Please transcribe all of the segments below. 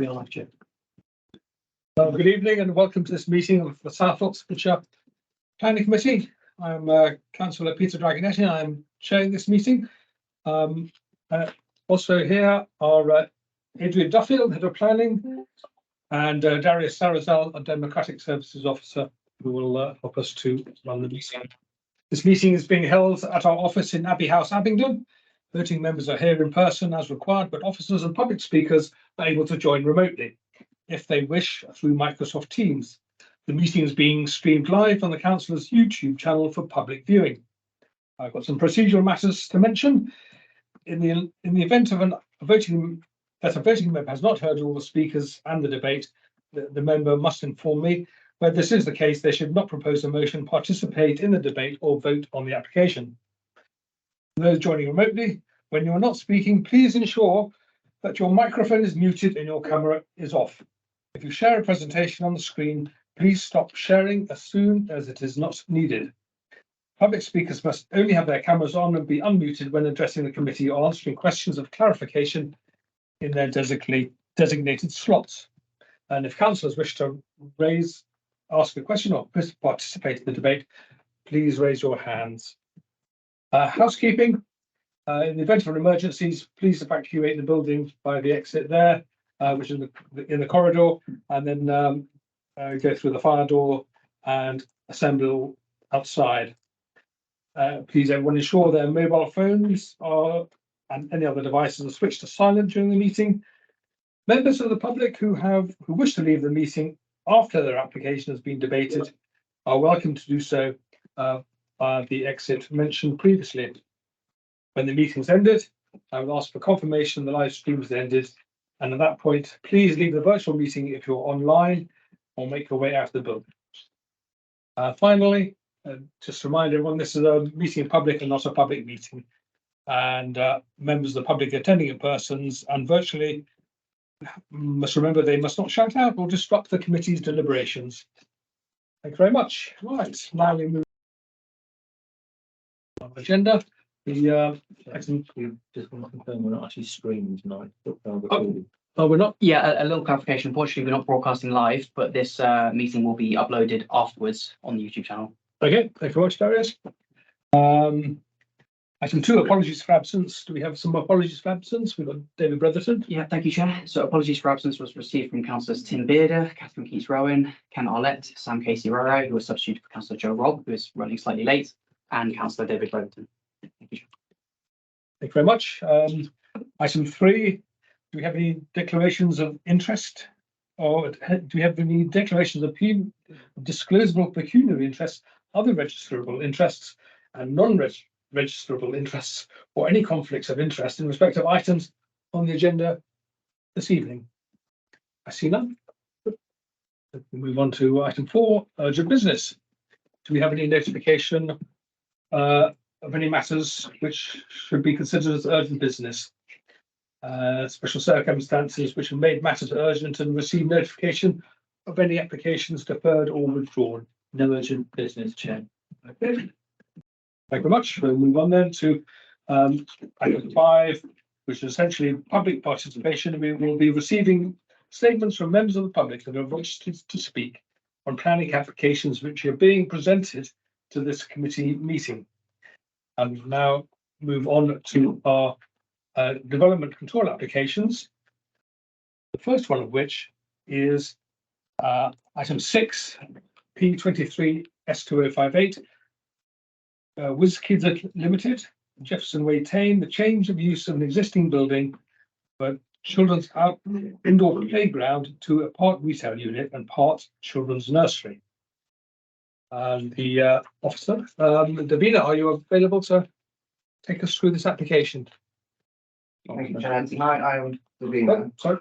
Good evening and welcome to this meeting of the South Oxfordshire Planning Committee. I'm Councillor Peter Dragonetti and I'm chairing this meeting. Also here are Adrian Duffield, Head of Planning, and Darius Sarazal, a Democratic Services Officer, who will help us to run the meeting. This meeting is being held at our office in Abbey House, Abingdon. Voting members are here in person as required, but officers and public speakers are able to join remotely if they wish through Microsoft Teams. The meeting is being streamed live on the Council's YouTube channel for public viewing. I've got some procedural matters to mention. In the event of a voting member has not heard all the speakers and the debate, the member must inform me. Where this is the case, they should not propose a motion, participate in the debate, or vote on the application. For those joining remotely, when you are not speaking, please ensure that your microphone is muted and your camera is off. If you share a presentation on the screen, please stop sharing as soon as it is not needed. Public speakers must only have their cameras on and be unmuted when addressing the committee or answering questions of clarification in their designated slots. And if councillors wish to ask a question or participate in the debate, please raise your hands. Housekeeping. In the event of an emergency, please evacuate the building by the exit there, which is in the corridor, and then go through the fire door and assemble outside. Please everyone ensure their mobile phones and any other devices are switched to silent during the meeting. Members of the public who wish to leave the meeting after their application has been debated are welcome to do so via the exit mentioned previously. When the meeting's ended, I will ask for confirmation the live stream has ended, and at that point, please leave the virtual meeting if you're online or make your way out of the building. Finally, just to remind everyone, this is a meeting in public and not a public meeting, and members of the public attending in persons and virtually must remember they must not shout out or disrupt the committee's deliberations. Thank you very much. Right, now we move on the agenda. I think we just want to confirm we're not actually streaming tonight. Oh, we're not? Yeah, a little clarification. Unfortunately, we're not broadcasting live, but this meeting will be uploaded afterwards on the YouTube channel. Okay, thank you very much, Darius. Item 2, apologies for absence. Do we have some apologies for absence? We've got David Bretherton. Yeah, thank you, Chair. So apologies for absence was received from Councillors Tim Bearder, Catherine Keats-Rowan, Ken Arlett, Sam Casey-Roro, who was substituted for Councillor Joe Robb, who is running slightly late, and Councillor David Bretherton. Thank you, Chair. Thank you very much. Item 3, do we have any declarations of interest, or do we have any declarations of disclosable pecuniary interests, other registerable interests, and non-registerable interests, or any conflicts of interest in respect of items on the agenda this evening? I see none. We move on to item 4, urgent business. Do we have any notification of any matters which should be considered as urgent business? Special circumstances which have made matters urgent and received notification of any applications deferred or withdrawn. No urgent business, Chair. Okay. Thank you very much. We'll move on then to item 5, which is essentially public participation. We will be receiving statements from members of the public that have wished to speak on planning applications which are being presented to this committee meeting. And we'll now move on to our development control applications. The first one of which is item 6, P23 S2058, WizKids Limited, Jefferson Way, Tame, the change of use of an existing building for children's indoor playground to a part retail unit and part children's nursery. And the officer, Davina, are you available to take us through this application? Thank you, Chair. Tonight I am Davina. Oh, sorry.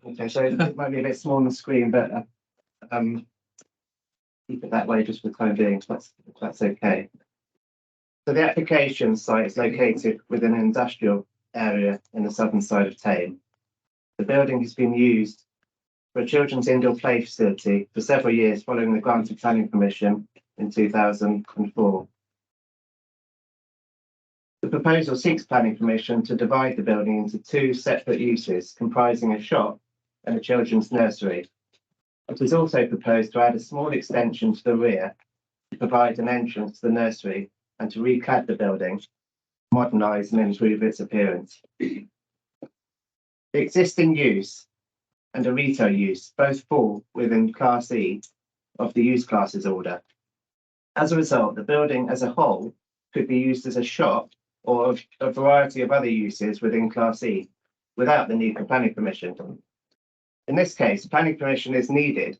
Okay, so it might be a bit small on the screen, but keep it that way just for the time being, if that's okay. So the application site is located within an industrial area in the southern side of Tame. The building has been used for a children's indoor play facility for several years following the grant of planning permission in 2004. The proposal seeks planning permission to divide the building into two separate uses comprising a shop and a children's nursery. It is also proposed to add a small extension to the rear to provide an entrance to the nursery and to reclad the building, modernise and improve its appearance. The existing use and a retail use both fall within Class E of the use classes order. As a result, the building as a whole could be used as a shop or a variety of other uses within Class E without the need for planning permission. In this case, planning permission is needed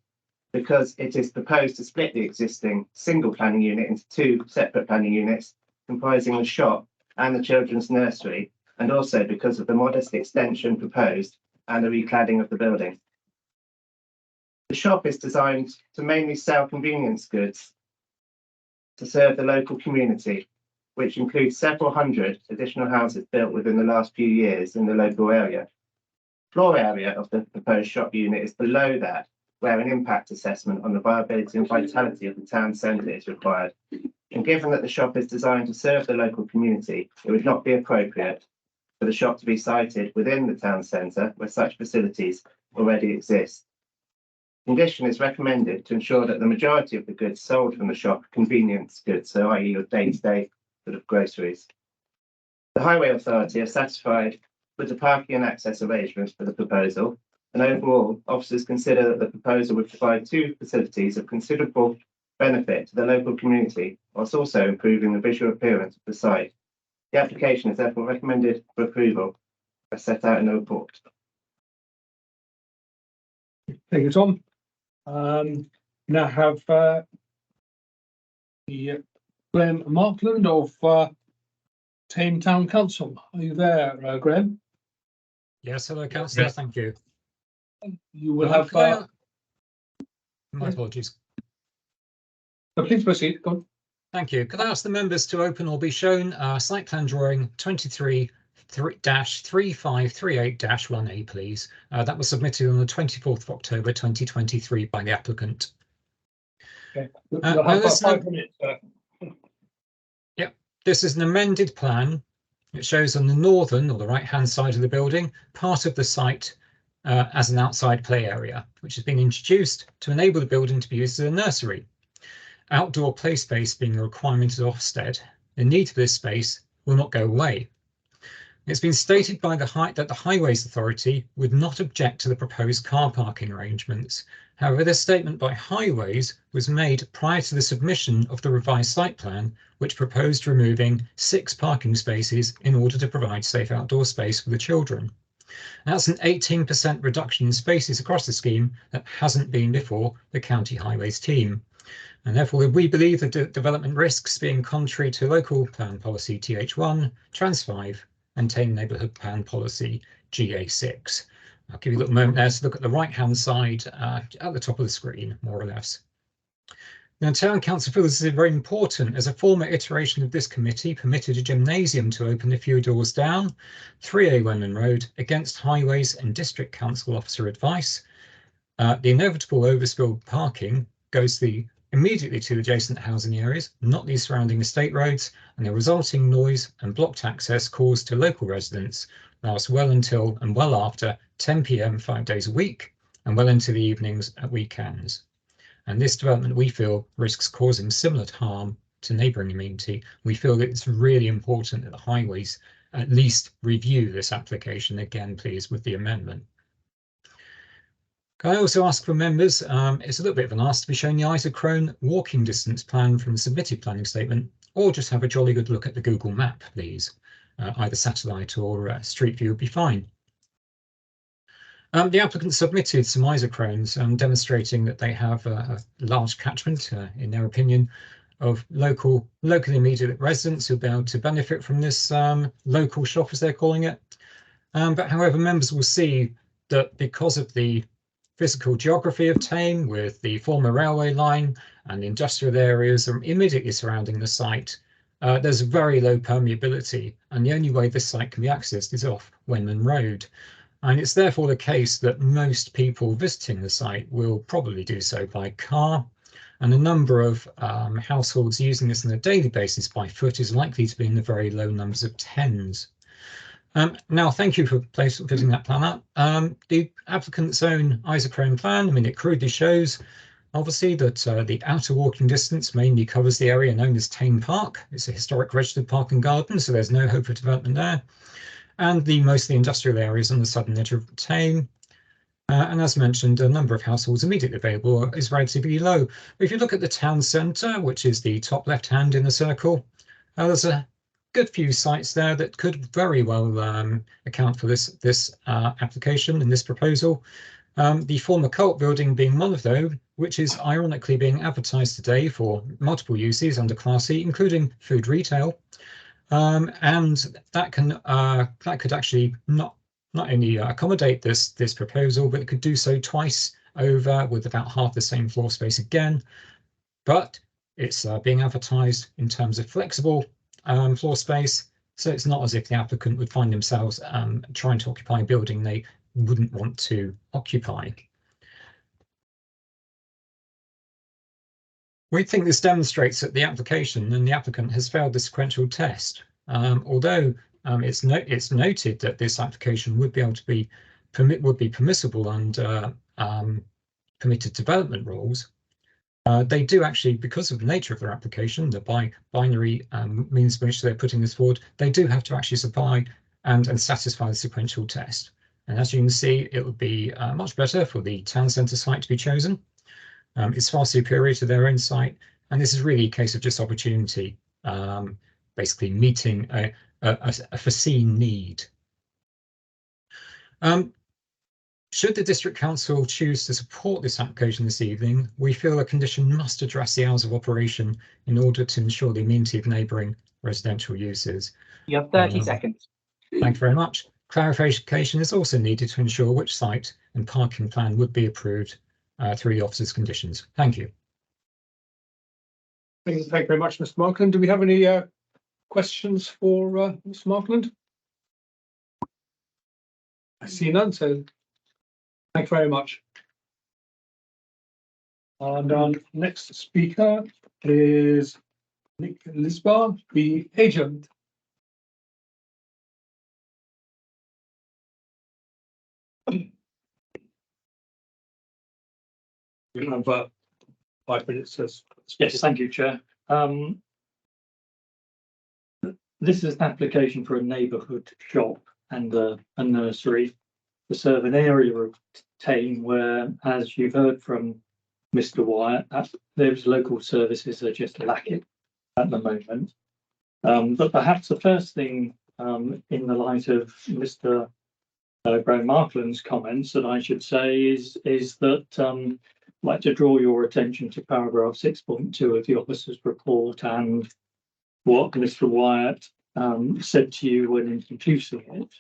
because it is proposed to split the existing single planning unit into two separate planning units comprising the shop and the children's nursery, and also because of the modest extension proposed and the recladding of the building. The shop is designed to mainly sell convenience goods to serve the local community, which includes several hundred additional houses built within the last few years in the local area. Floor area of the proposed shop unit is below that, where an impact assessment on the viability and vitality of the town centre is required. And given that the shop is designed to serve the local community, it would not be appropriate for the shop to be sited within the town centre where such facilities already exist. Condition is recommended to ensure that the majority of the goods sold from the shop are convenience goods, so i.e. your day-to-day sort of groceries. The Highway Authority are satisfied with the parking and access arrangements for the proposal, and overall, officers consider that the proposal would provide two facilities of considerable benefit to the local community, whilst also improving the visual appearance of the site. The application is therefore recommended for approval as set out in the report. Thank you, Tom. Now have the Graham Markland of Tame Town Council. Are you there, Graham? Yes, hello, councillor. Thank you. You will have. My apologies. Please proceed. Go on. Thank you. Could I ask the members to open or be shown site plan drawing 23-3538-1A, please? That was submitted on the 24th of October 2023 by the applicant. Okay. You'll have about 5 minutes. This is an amended plan. It shows on the northern or the right-hand side of the building part of the site as an outside play area, which has been introduced to enable the building to be used as a nursery. Outdoor play space being a requirement at Ofsted, the need for this space will not go away. It's been stated by that the Highways Authority would not object to the proposed car parking arrangements. However, this statement by Highways was made prior to the submission of the revised site plan, which proposed removing 6 parking spaces in order to provide safe outdoor space for the children. That's an 18% reduction in spaces across the scheme that hasn't been before the County Highways team. And therefore, we believe the development risks being contrary to local plan policy TH1, Trans 5, and Tame Neighbourhood Plan Policy GA6. I'll give you a little moment there to look at the right-hand side at the top of the screen, more or less. Now, Town Council feels this is very important as a former iteration of this committee permitted a gymnasium to open a few doors down, 3A Wenman Road, against Highways and District Council officer advice. The inevitable overspill parking goes immediately to the adjacent housing areas, not these surrounding estate roads, and the resulting noise and blocked access caused to local residents lasts well until and well after 10 p.m. 5 days a week, and well into the evenings at weekends. And this development, we feel, risks causing similar harm to neighbouring amenity. We feel that it's really important that the Highways at least review this application again, please, with the amendment. Can I also ask for members, it's a little bit of an ask to be shown the Isochrone walking distance plan from the submitted planning statement, or just have a jolly good look at the Google map, please. Either satellite or street view would be fine. The applicant submitted some isochrones demonstrating that they have a large catchment, in their opinion, of locally immediate residents who'll be able to benefit from this local shop, as they're calling it. But however, members will see that because of the physical geography of Tame, with the former railway line and the industrial areas immediately surrounding the site, there's very low permeability, and the only way this site can be accessed is off Wenman Road. And it's therefore the case that most people visiting the site will probably do so by car. and the number of households using this on a daily basis by foot is likely to be in the very low numbers of tens. Now, thank you for putting that plan up. The applicant's own isochrone plan, I mean, it crudely shows, obviously, that the outer walking distance mainly covers the area known as Tame Park. It's a historic registered park and garden, so there's no hope of development there. And most of the industrial areas on the southern edge of Tame. And as mentioned, the number of households immediately available is relatively low. If you look at the town centre, which is the top left hand in the circle, there's a good few sites there that could very well account for this application and this proposal. The former cult building being one of those, which is ironically being advertised today for multiple uses under Class E, including food retail. And that could actually not only accommodate this proposal, but it could do so twice over with about half the same floor space again. But it's being advertised in terms of flexible floor space, so it's not as if the applicant would find themselves trying to occupy a building they wouldn't want to occupy. We think this demonstrates that the application and the applicant has failed the sequential test. Although it's noted that this application would be able to be permissible under permitted development rules. They do actually, because of the nature of their application, the binary means by which they're putting this forward, they do have to actually supply and satisfy the sequential test. And as you can see, it would be much better for the town centre site to be chosen. It's far superior to their own site, and this is really a case of just opportunity, basically meeting a foreseen need. Should the District Council choose to support this application this evening, we feel a condition must address the hours of operation in order to ensure the amenity of neighbouring residential uses. You have 30 seconds. Thank you very much. Clarification is also needed to ensure which site and parking plan would be approved through the officer's conditions. Thank you. Thank you very much, Mr. Markland. Do we have any questions for Mr. Markland? I see none, so thank you very much. And our next speaker is Nick Lisbar, the agent. You have 5 minutes. Yes, thank you, Chair. This is an application for a neighbourhood shop and a nursery to serve an area of Tame where, as you've heard from Mr. Wyatt, those local services are just lacking at the moment. But perhaps the first thing, in the light of Mr. Graham Markland's comments, that I should say is that I'd like to draw your attention to paragraph 6.2 of the officer's report and what Mr. Wyatt said to you when introducing it.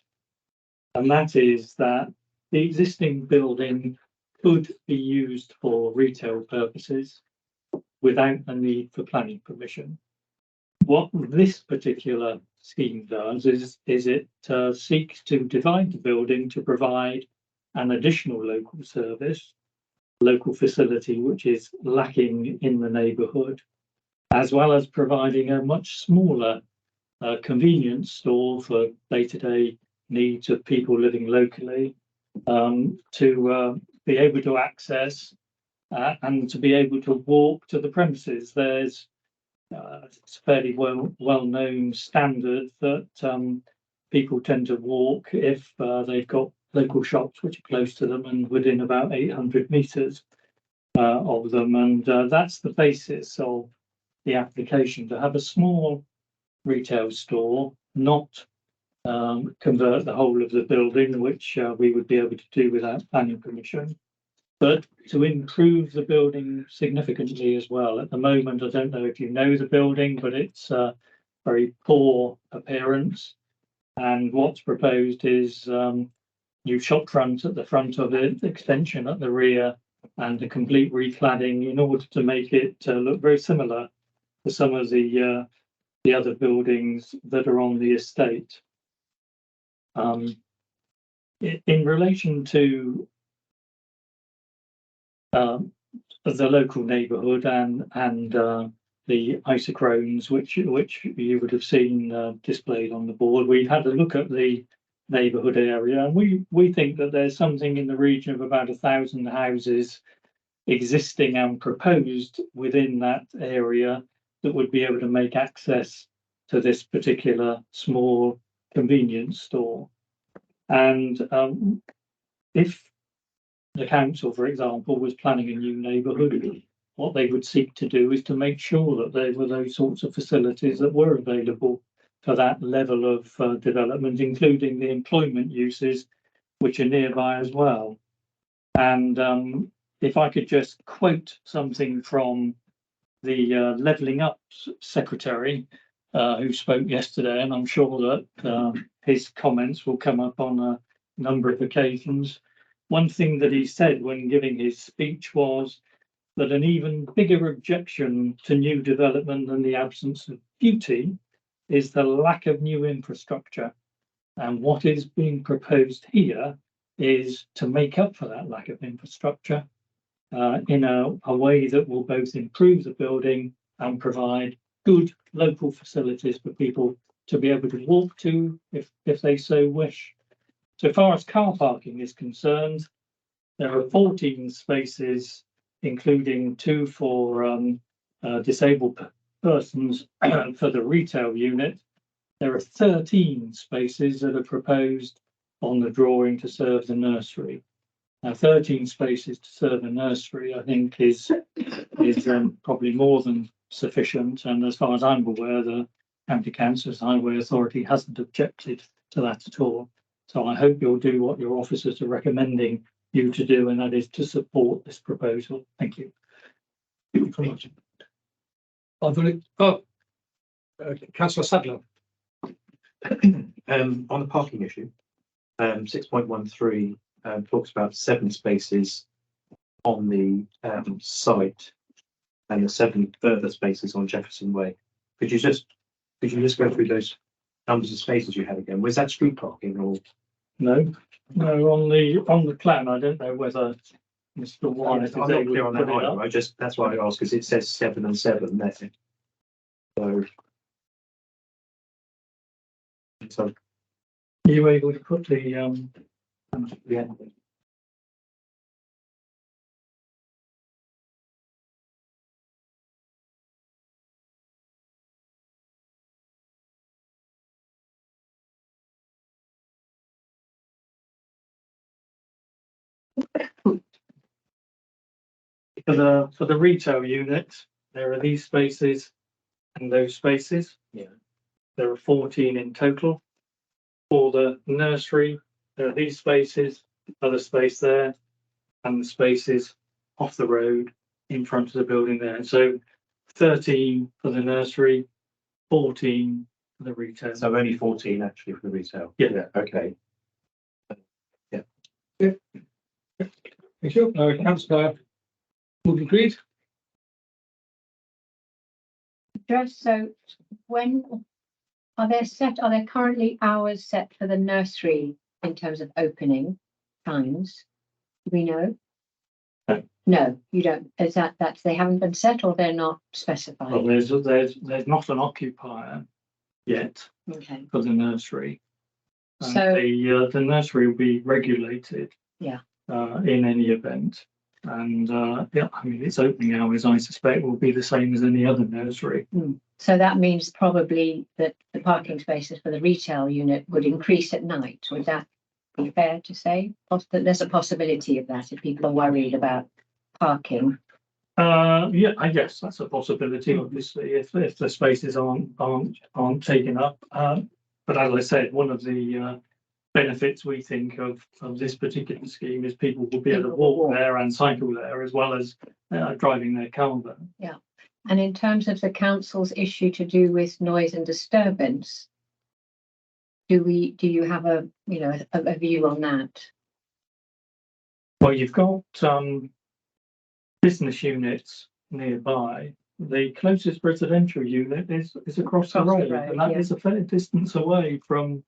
And that is that the existing building could be used for retail purposes without the need for planning permission. What this particular scheme does is it seeks to divide the building to provide an additional local service, local facility, which is lacking in the neighbourhood, as well as providing a much smaller convenience store for day-to-day needs of people living locally, to be able to access and to be able to walk to the premises. There's it's a fairly well-known standard that people tend to walk if they've got local shops which are close to them and within about 800 metres of them. And that's the basis of the application, to have a small retail store, not convert the whole of the building, which we would be able to do without planning permission, but to improve the building significantly as well. At the moment, I don't know if you know the building, but it's very poor appearance. And what's proposed is new shop front at the front of it, extension at the rear, and a complete recladding in order to make it look very similar to some of the other buildings that are on the estate. In relation to the local neighbourhood and the isochrones, which you would have seen displayed on the board. We've had a look at the neighbourhood area, and we think that there's something in the region of about 1,000 houses existing and proposed within that area that would be able to make access to this particular small convenience store. And if the council, for example, was planning a new neighbourhood, what they would seek to do is to make sure that there were those sorts of facilities that were available for that level of development, including the employment uses which are nearby as well. And if I could just quote something from the Levelling Up secretary who spoke yesterday, and I'm sure that his comments will come up on a number of occasions. One thing that he said when giving his speech was that an even bigger objection to new development than the absence of beauty is the lack of new infrastructure. And what is being proposed here is to make up for that lack of infrastructure in a way that will both improve the building and provide good local facilities for people to be able to walk to if they so wish. So far as car parking is concerned, there are 14 spaces, including 2 for disabled persons for the retail unit. There are 13 spaces that are proposed on the drawing to serve the nursery. Now, 13 spaces to serve a nursery, I think, is probably more than sufficient. And as far as I'm aware, the County Council's Highway Authority hasn't objected to that at all. So I hope you'll do what your officers are recommending you to do, and that is to support this proposal. Thank you. Councillor Sadler. On the parking issue, 6.13 talks about 7 spaces on the site and the 7 further spaces on Jefferson Way. Could you just go through those numbers of spaces you had again? Was that street parking or? No, on the plan, I don't know whether Mr. Wyatt is I'm not able clear to on that put it either. up. That's why I asked, because it says 7 and 7 there. So Are you able to put the yeah. for the retail unit, there are these spaces and those spaces. Yeah. There are 14 in total. For the nursery, there are these spaces, other space there, and the spaces off the road in front of the building there. So 13 for the nursery, 14 for the retail. So only 14 actually for the retail. Yeah. Okay. Thank you. Councillor Morgan Creed. Just so, when are there currently hours set for the nursery in terms of opening times? Do we know? No. No, you don't. Is that's they haven't been set or they're not specified? Well, there's not an occupier yet Okay. for the nursery. And So- the nursery will be regulated. Yeah. In any event. And yeah, I mean, its opening hours, I suspect, will be the same as any other nursery. So that means probably that the parking spaces for the retail unit would increase at night. Would that be fair to say? There's a possibility of that if people are worried about parking. Yeah, I guess that's a possibility, obviously, if the spaces aren't taken up. But as I said, one of the benefits we think of this particular scheme is people will be able to walk there and cycle there as well as driving their car there. And in terms of the council's issue to do with noise and disturbance, do you have a view on that? Well, you've got business units nearby. The closest residential unit is across the Across road, the road, and that yeah. is a fair distance away from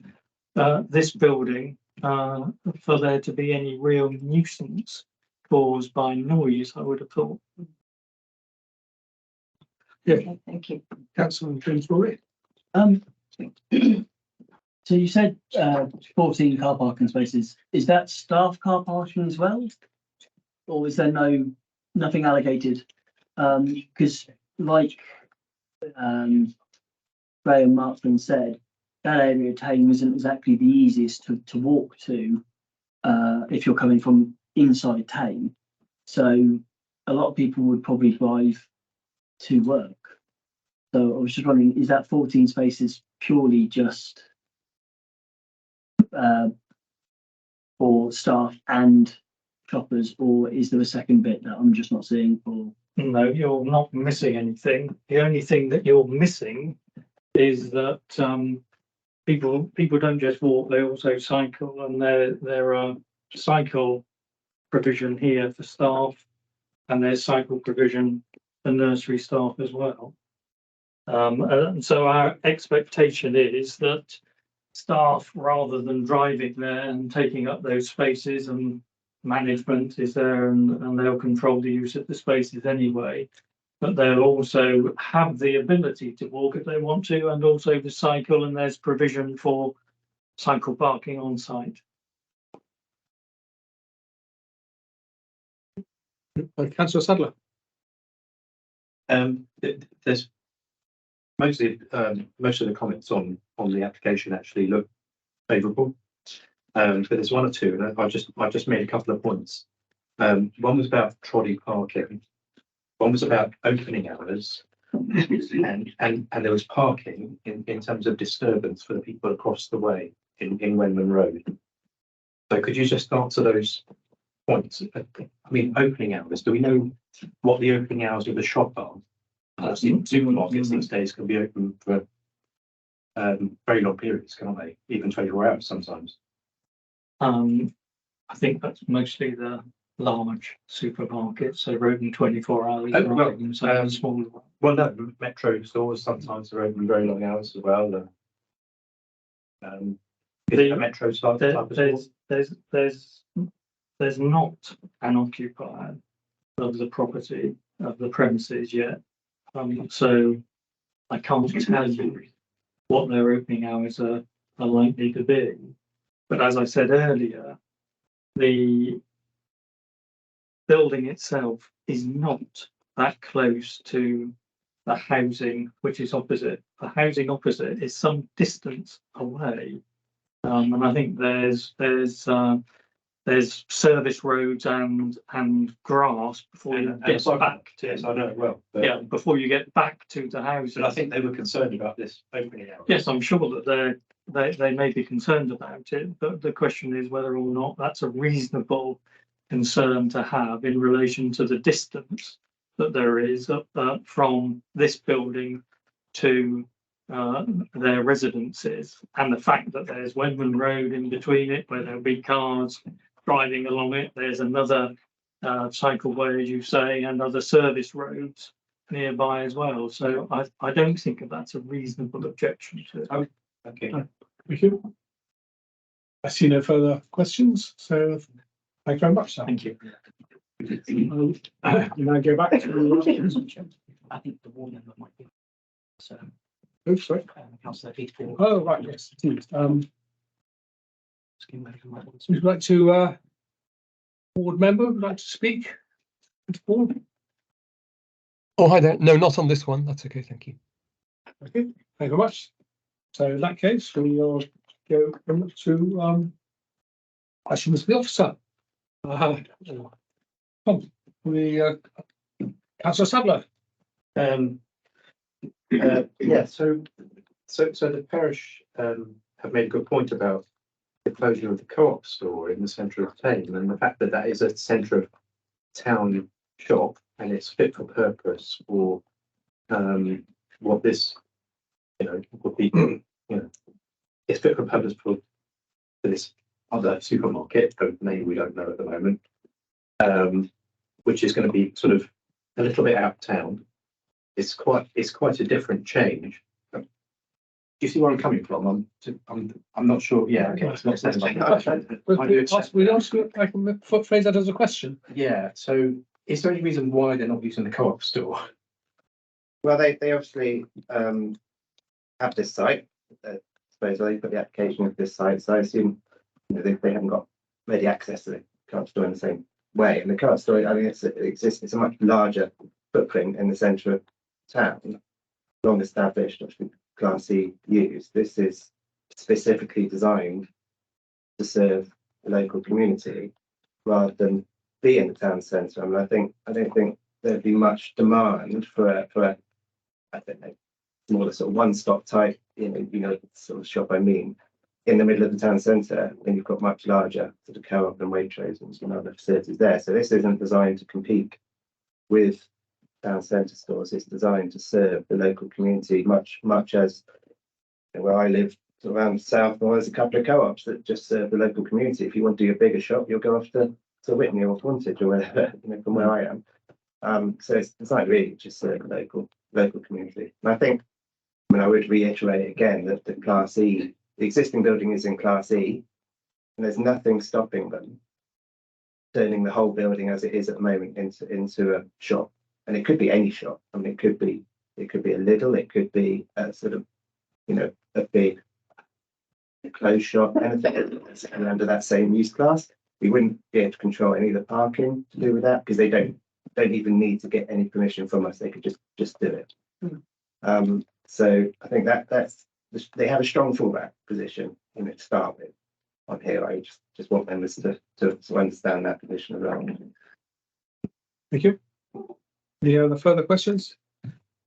this building for there to be any real nuisance caused by noise, I would have thought. Okay, thank you. Councillor James Rory. So you said 14 car parking spaces. Is that staff car parking as well? Or is there nothing allocated? Because like Graham Markman said, that area of Tame isn't exactly the easiest to walk to if you're coming from inside Tame. So a lot of people would probably drive to work. So I was just wondering, is that 14 spaces purely just for staff and shoppers, or is there a second bit that I'm just not seeing? Or No, you're not missing anything. The only thing that you're missing is that people don't just walk, they also cycle, and there are cycle provision here for staff, and there's cycle provision for nursery staff as well. And so our expectation is that staff, rather than driving there and taking up those spaces, and management is there and they'll control the use of the spaces anyway, but they'll also have the ability to walk if they want to, and also to cycle, and there's provision for cycle parking on site. Councillor Sadler. There's most of the comments on the application actually look favourable. But there's one or two, and I just made a couple of points. One was about trolley parking. One was about opening hours, and there was parking in terms of disturbance for the people across the way in Wenman Road. So could you just answer those points? I mean, opening hours. Do we know what the opening hours of the shop are? Supermarkets these days can be open for very long periods, can't they? Even 24 hours sometimes. I think that's mostly the large supermarkets, so they're open 24 hours. Oh, well, rather than some of the smaller ones. Well, no, Metro stores sometimes are open very long hours as well. Is it a Metro type of store? There's not an occupier of the property, of the premises yet. So I can't tell you what their opening hours are likely to be. But as I said earlier, the building itself is not that close to the housing which is opposite. The housing opposite is some distance away. And I think there's service roads and grass before you get back to. Yes, I know it well. Yeah, before you get back to the house. But I think they were concerned about this opening hours. Yes, I'm sure that they may be concerned about it, but the question is whether or not that's a reasonable concern to have in relation to the distance that there is from this building to their residences, and the fact that there's Wenman Road in between it where there'll be cars driving along it. There's another cycleway, as you say, and other service roads nearby as well. So I don't think that that's a reasonable objection to it. Okay. Thank you. I see no further questions, so thank you very much, sir. Thank you. Now go back to. I think the ward member might be. So, Oh, sorry. Councillor Peter. Oh, right, yes. Would Yes. you like to, board member, would like to speak? Board? Oh, hi there. No, not on this one. That's okay. Thank you. Okay, thank you very much. So in that case, we'll go to questions of the officer. Councillor Sadler. Yeah, so the parish have made a good point about the closure of the co-op store in the centre of Tame, and the fact that that is a centre of town shop and it's fit for purpose for what this, would be, it's fit for purpose for this other supermarket, though maybe we don't know at the moment, which is going to be sort of a little bit out of town. It's quite a different change you see where I'm coming from? I'm not sure. Yeah, okay. It's not saying like We also, I can phrase that as a question. yeah. So is there any reason why they're not using the co-op store? Well, they obviously have this site. I suppose they put the application of this site, so I assume they haven't got ready access to the co-op store in the same way. And the co-op store, I mean, it exists. It's a much larger footprint in the centre of town, long established, obviously Class C use. This is specifically designed to serve the local community rather than be in the town centre. I mean, I don't think there'd be much demand for a I don't know, smaller sort of one-stop type, sort of shop. I mean, in the middle of the town centre, and you've got much larger sort of co-op and Waitrose and some other facilities there. So this isn't designed to compete with town centre stores. It's designed to serve the local community, much as where I live around south. Well, there's a couple of co-ops that just serve the local community. If you want to do a bigger shop, you'll go off to Whitney or Wantage or wherever, from where I am. So it's designed really to just serve the local community. And I would reiterate again that the existing building is in Class E, and there's nothing stopping them turning the whole building as it is at the moment into a shop. And it could be any shop. I mean, it could be a Lidl, it could be a sort of, a big clothes shop, anything under that same use class. We wouldn't be able to control any of the parking to do with that, because they don't even need to get any permission from us. They could just do it. So I think that's they have a strong fallback position, to start with. On here, I just want members to understand that position as well. Thank you. Any other further questions?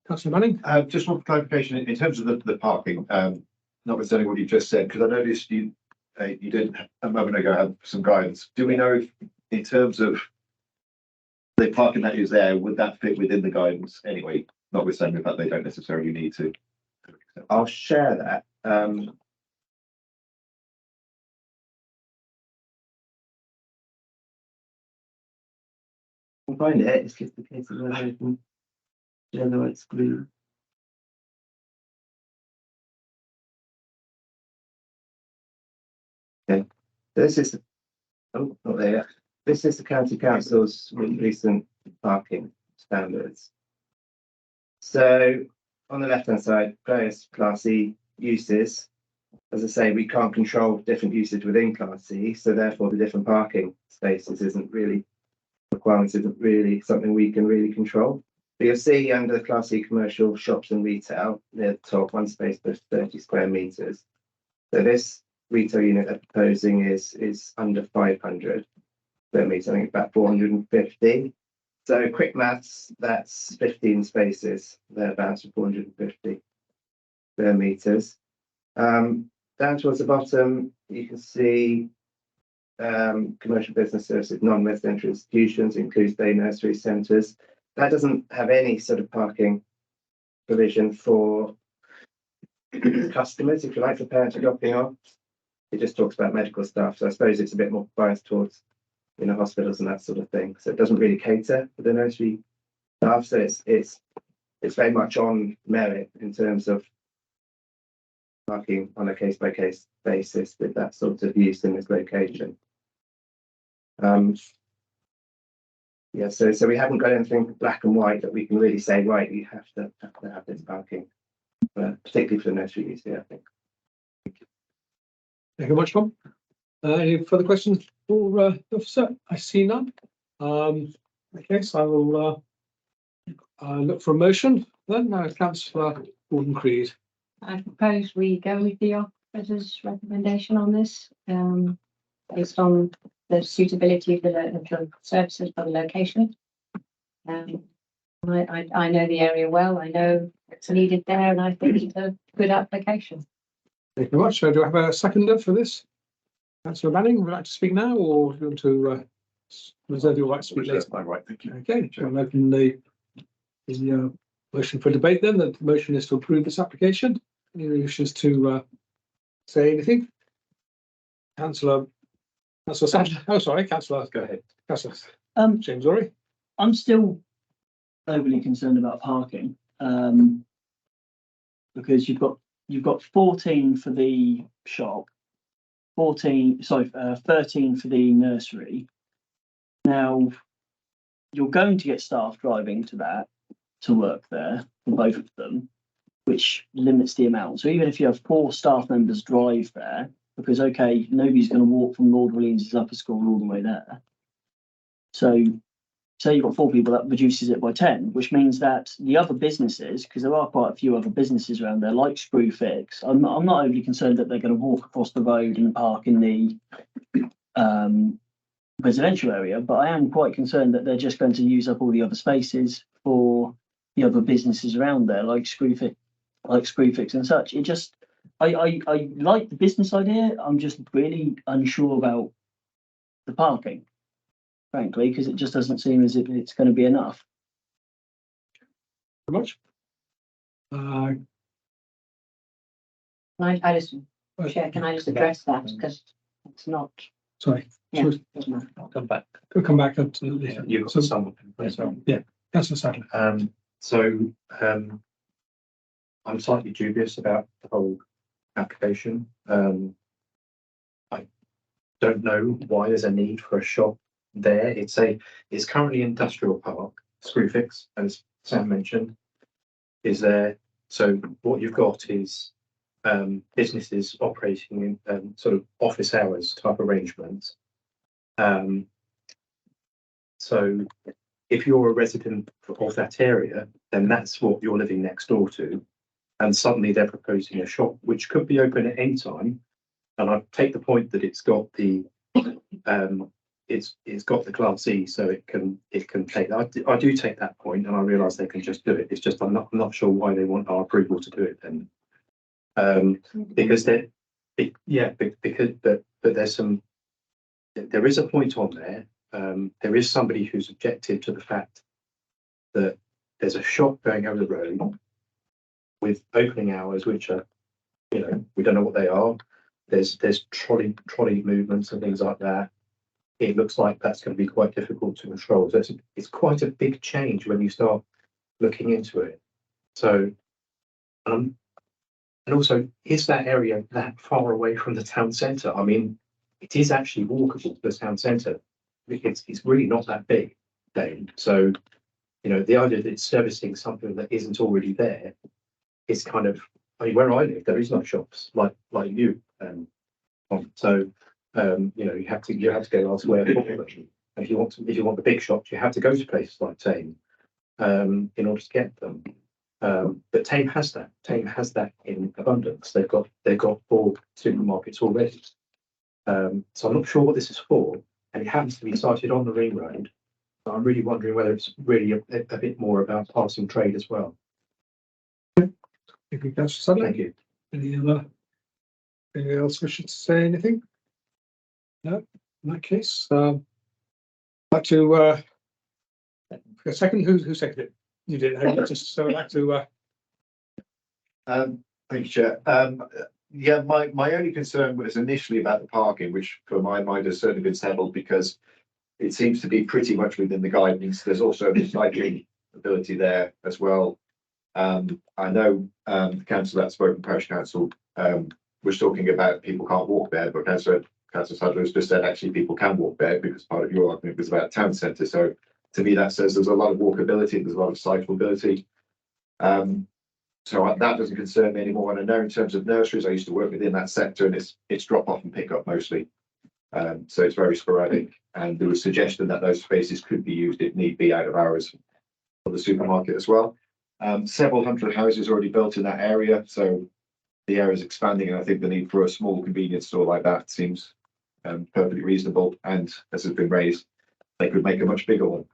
Councillor Manning? Just one clarification in terms of the parking, notwithstanding what you just said, because I noticed you did a moment ago have some guidance. Do we know if, in terms of the parking that is there, would that fit within the guidance anyway, notwithstanding the fact they don't necessarily need to? I'll share that. I'll find it. It's just the case of whether I can share the right screen. Okay, this is not there yet. This is the County Council's recent parking standards. So on the left-hand side, various Class C uses. As I say, we can't control different usage within Class C, so therefore the different parking spaces requirements isn't really something we can really control. But you'll see under the Class C commercial shops and retail, near the top, one space per 30 square metres. So this retail unit they're proposing is under 500 square metres. I think it's about 450. So quick maths, that's 15 spaces thereabouts for 450 square metres. Down towards the bottom, you can see commercial business services, non-residential institutions, includes day nursery centres. That doesn't have any sort of parking provision for customers, if you like, for parents dropping off. It just talks about medical staff. So I suppose it's a bit more biased towards hospitals and that sort of thing. So it doesn't really cater for the nursery staff. So it's very much on merit in terms of parking on a case-by-case basis with that sort of use in this location. Yeah, so we haven't got anything black and white that we can really say, right, you have to have this parking, particularly for the nursery use here, I think. Thank you very much, Tom. Any further questions for the officer? I see none. Okay, so I will look for a motion then. Councillor Gordon Creed. I propose we go with the officer's recommendation on this, based on the suitability of the services for the location. I know the area well. I know it's needed there, and I think it's a good application. Thank you very much. So do I have a seconder for this? Councillor Manning, would you like to speak now, or do you want to reserve your right to speak later? My right, thank you. Okay, so I'm opening the motion for debate then. The motion is to approve this application. Any wishes to say anything? Councillor Sandler. Oh, sorry, Councillor. Go ahead. Councillor James Orry. I'm still overly concerned about parking, because you've got you've got 14 for the shop, 13 for the nursery. Now, you're going to get staff driving to work there for both of them, which limits the amount. So even if you have 4 staff members drive there, because okay, nobody's going to walk from Lord Williams's upper school all the way there. So say you've got 4 people, that reduces it by 10, which means that the other businesses, because there are quite a few other businesses around there, like Screwfix, I'm not overly concerned that they're going to walk across the road and park in the residential area, but I am quite concerned that they're just going to use up all the other spaces for the other businesses around there, like Screwfix and such. It just, I like the business idea. I'm just really unsure about the parking, frankly, because it just doesn't seem as if it's going to be enough. Very much. I just, Chair, can I just address that, because it's not, Sorry. yeah, Sorry. doesn't matter. I'll come back. We'll come back up to this. You've got So, some. Councillor Sadler. I'm slightly dubious about the whole application. I don't know why there's a need for a shop there. It's currently industrial park, Screwfix, as Sam mentioned, is there. So what you've got is businesses operating in sort of office hours type arrangements. So if you're a resident of that area, then that's what you're living next door to. And suddenly they're proposing a shop which could be open at any time. And I take the point that it's got the it's got the Class E, so it can take. I do take that point, and I realise they can just do it. It's just I'm not sure why they want our approval to do it then. Because there is a point on there. There is somebody who's objected to the fact that there's a shop going over the road with opening hours, which are, we don't know what they are. There's trolley movements and things like that. It looks like that's going to be quite difficult to control. So it's quite a big change when you start looking into it. So, and also, is that area that far away from the town centre? I mean, it is actually walkable to the town centre. It's really not that big, Dane. So, the idea that it's servicing something that isn't already there is kind of, I mean, where I live, there is no shops like you. So, you have to go elsewhere for them. And if you want the big shops, you have to go to places like Tame in order to get them. But Tame has that. Tame has that in abundance. They've got 4 supermarkets already. So I'm not sure what this is for, and it happens to be sited on the ring road. So I'm really wondering whether it's really a bit more about passing trade as well. Thank you, Councillor Sadler. Thank you. Anyone else wishing to say anything? No, in that case, I'd like to a second. Who seconded it? You did. Just so I'd like to. Thank you, Chair. Yeah, my only concern was initially about the parking, which for my mind has certainly been settled because it seems to be pretty much within the guidance. There's also the cycling ability there as well. I know the council that spoke, Parish Council, was talking about people can't walk there, but Councillor Sadler has just said actually people can walk there because part of your argument was about town centre. So to me that says there's a lot of walkability, there's a lot of cyclability. So that doesn't concern me anymore. And I know in terms of nurseries, I used to work within that sector, and it's drop off and pick up mostly. So it's very sporadic. And there was suggestion that those spaces could be used if need be out of hours for the supermarket as well. Several hundred houses already built in that area, so the area is expanding, and I think the need for a small convenience store like that seems perfectly reasonable. And as has been raised, they could make a much bigger one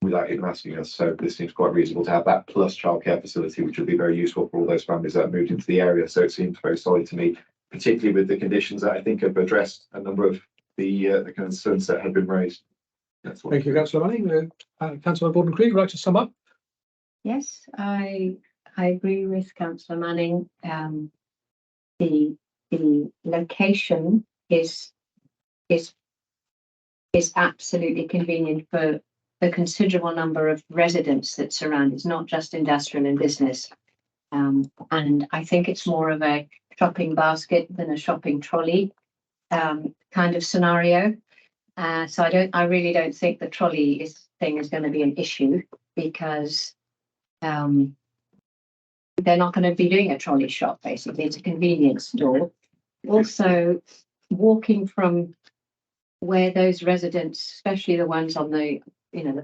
without even asking us. So this seems quite reasonable to have that plus childcare facility, which would be very useful for all those families that have moved into the area. So it seems very solid to me, particularly with the conditions that I think have addressed a number of the concerns that have been raised. Thank you, Councillor Manning. Councillor Borden-Krieg, would like to sum up? Yes, I agree with Councillor Manning. The location is absolutely convenient for the considerable number of residents that surround. It's not just industrial and business. And I think it's more of a shopping basket than a shopping trolley kind of scenario. So I really don't think the trolley thing is going to be an issue, because they're not going to be doing a trolley shop. Basically, it's a convenience store. Also, walking from where those residents, especially the ones on the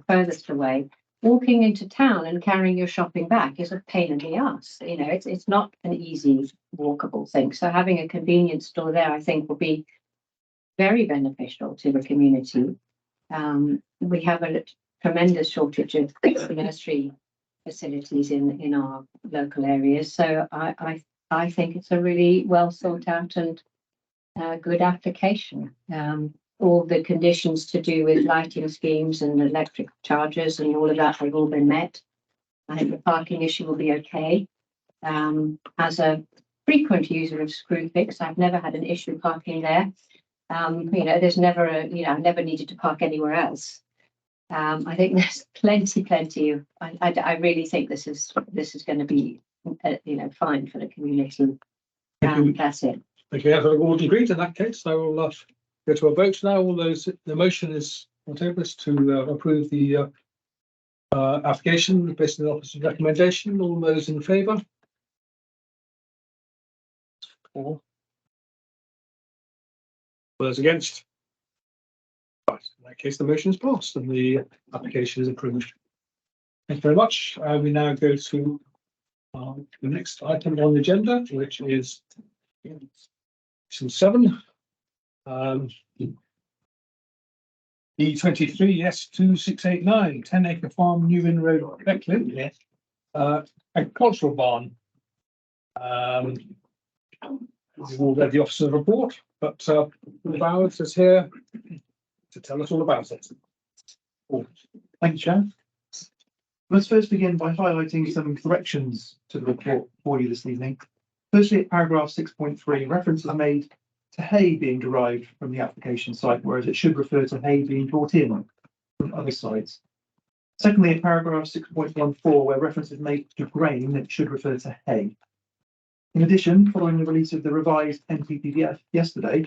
furthest away, walking into town and carrying your shopping back is a pain in the ass. It's not an easy walkable thing. So having a convenience store there, I think, will be very beneficial to the community. We have a tremendous shortage of nursery facilities in our local areas. So I think it's a really well thought out and good application. All the conditions to do with lighting schemes and electric chargers and all of that have all been met. I think the parking issue will be okay. As a frequent user of Screwfix, I've never had an issue parking there. There's never I've never needed to park anywhere else. I think there's plenty of. I really think this is going to be fine for the community. That's it. Okay, I've all agreed in that case. I will go to a vote now. The motion is on the table is to approve the application based on the officer's recommendation. All those in favour? 4. Those against? Right, in that case, the motion is passed and the application is approved. Thank you very much. We now go to the next item on the agenda, which is Section 7. E23 S2689, 10-acre farm, New Inn Road, Becklin. Agricultural barn. We've all read the officer's report, but Bowers is here to tell us all about it. Thank you, Chair. Let's first begin by highlighting some corrections to the report for you this evening. Firstly, at paragraph 6.3, reference is made to hay being derived from the application site, whereas it should refer to hay being brought in from other sites. Secondly, at paragraph 6.14, where reference is made to grain, it should refer to hay. In addition, following the release of the revised NPPF yesterday,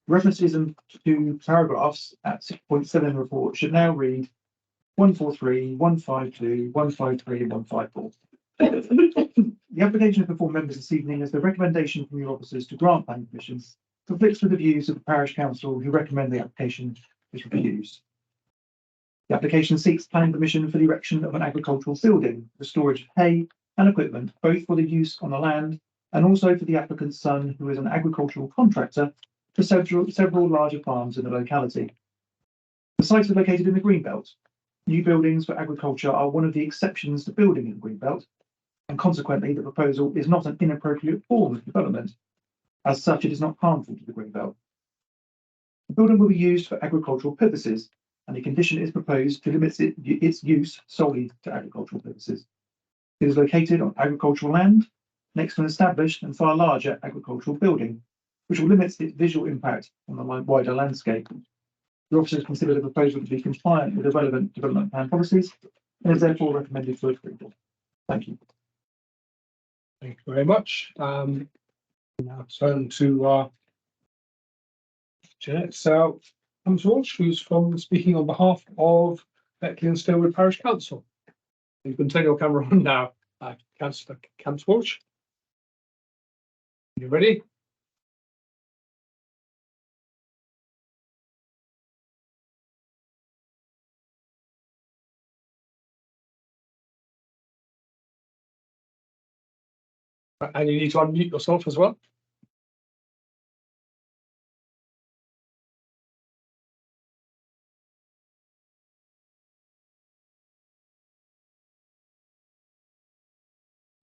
references to paragraphs at 6.7 report should now read 143, 152, 153, and 154. The application of the four members this evening is the recommendation from your officers to grant planning permission conflicts with the views of the parish council, who recommend the application is refused. The application seeks planning permission for the erection of an agricultural building, the storage of hay and equipment, both for the use on the land and also for the applicant's son, who is an agricultural contractor for several larger farms in the locality. The site is located in the Greenbelt. New buildings for agriculture are one of the exceptions to building in the Greenbelt, and consequently the proposal is not an inappropriate form of development. As such, it is not harmful to the Greenbelt. The building will be used for agricultural purposes, and the condition is proposed to limit its use solely to agricultural purposes. It is located on agricultural land, next to an established and far larger agricultural building, which will limit its visual impact on the wider landscape. The officers consider the proposal to be compliant with the relevant development plan policies and is therefore recommended for approval. Thank you. Thank you very much. Now turn to Jeanette Camswalsh, who's speaking on behalf of Beckley and Stillwood Parish Council. You can turn your camera on now, Councillor Camswalsh. You ready? And you need to unmute yourself as well.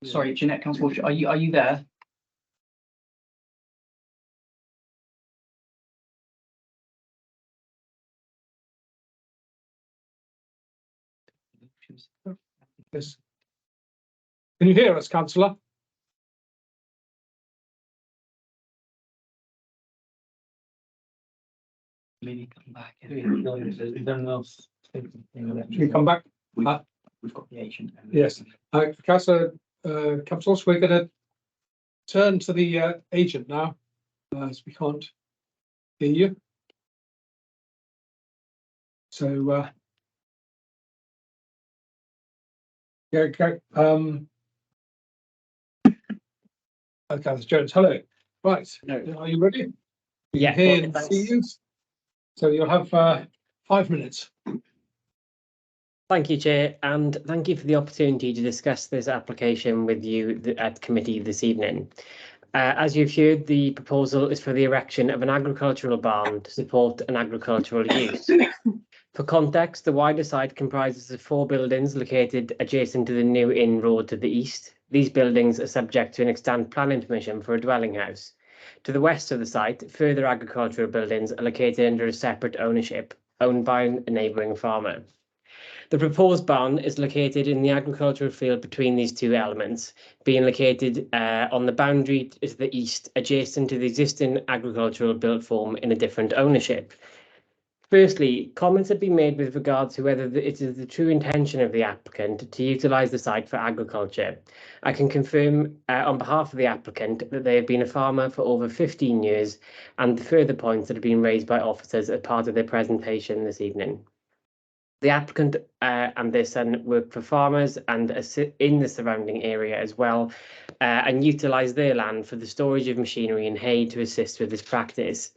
Sorry, Jeanette Camswalsh, are you there? Yes. Can you hear us, Councillor? Maybe come back. Can you come back? We've got the agent. Yes. Councillor councillors, we're going to turn to the agent now, as we can't hear you. So, yeah, okay. Councillor Jones, hello. Right, are you ready? Yeah, Hear and see you. So you'll have 5 minutes. thank you, Chair, and thank you for the opportunity to discuss this application with you at committee this evening. As you've heard, the proposal is for the erection of an agricultural barn to support an agricultural use. For context, the wider site comprises of 4 buildings located adjacent to the New Inn Road to the east. These buildings are subject to an extant planning permission for a dwelling house. To the west of the site, further agricultural buildings are located under a separate ownership, owned by a neighbouring farmer. The proposed barn is located in the agricultural field between these two elements, being located on the boundary to the east, adjacent to the existing agricultural built form in a different ownership. Firstly, comments have been made with regard to whether it is the true intention of the applicant to utilise the site for agriculture. I can confirm on behalf of the applicant that they have been a farmer for over 15 years, and the further points that have been raised by officers as part of their presentation this evening. The applicant and their son work for farmers and in the surrounding area as well, and utilise their land for the storage of machinery and hay to assist with this practice.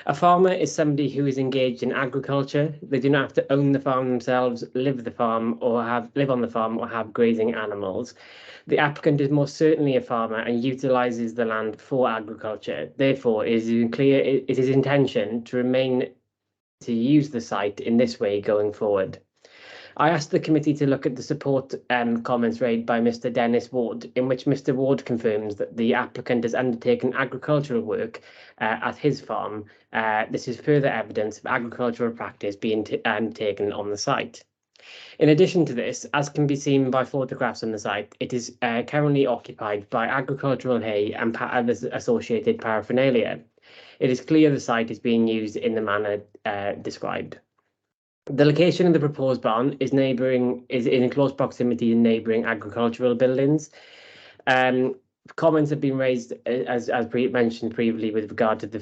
A farmer is somebody who is engaged in agriculture. They do not have to own the farm themselves, live on the farm, or have grazing animals. The applicant is most certainly a farmer and utilises the land for agriculture. Therefore, it is his intention to remain to use the site in this way going forward. I asked the committee to look at the support comments raised by Mr. Dennis Ward, in which Mr. Ward confirms that the applicant has undertaken agricultural work at his farm. This is further evidence of agricultural practice being undertaken on the site. In addition to this, as can be seen by photographs on the site, it is currently occupied by agricultural hay and other associated paraphernalia. It is clear the site is being used in the manner described. The location of the proposed barn is in close proximity to neighbouring agricultural buildings. Comments have been raised, as mentioned previously, with regard to the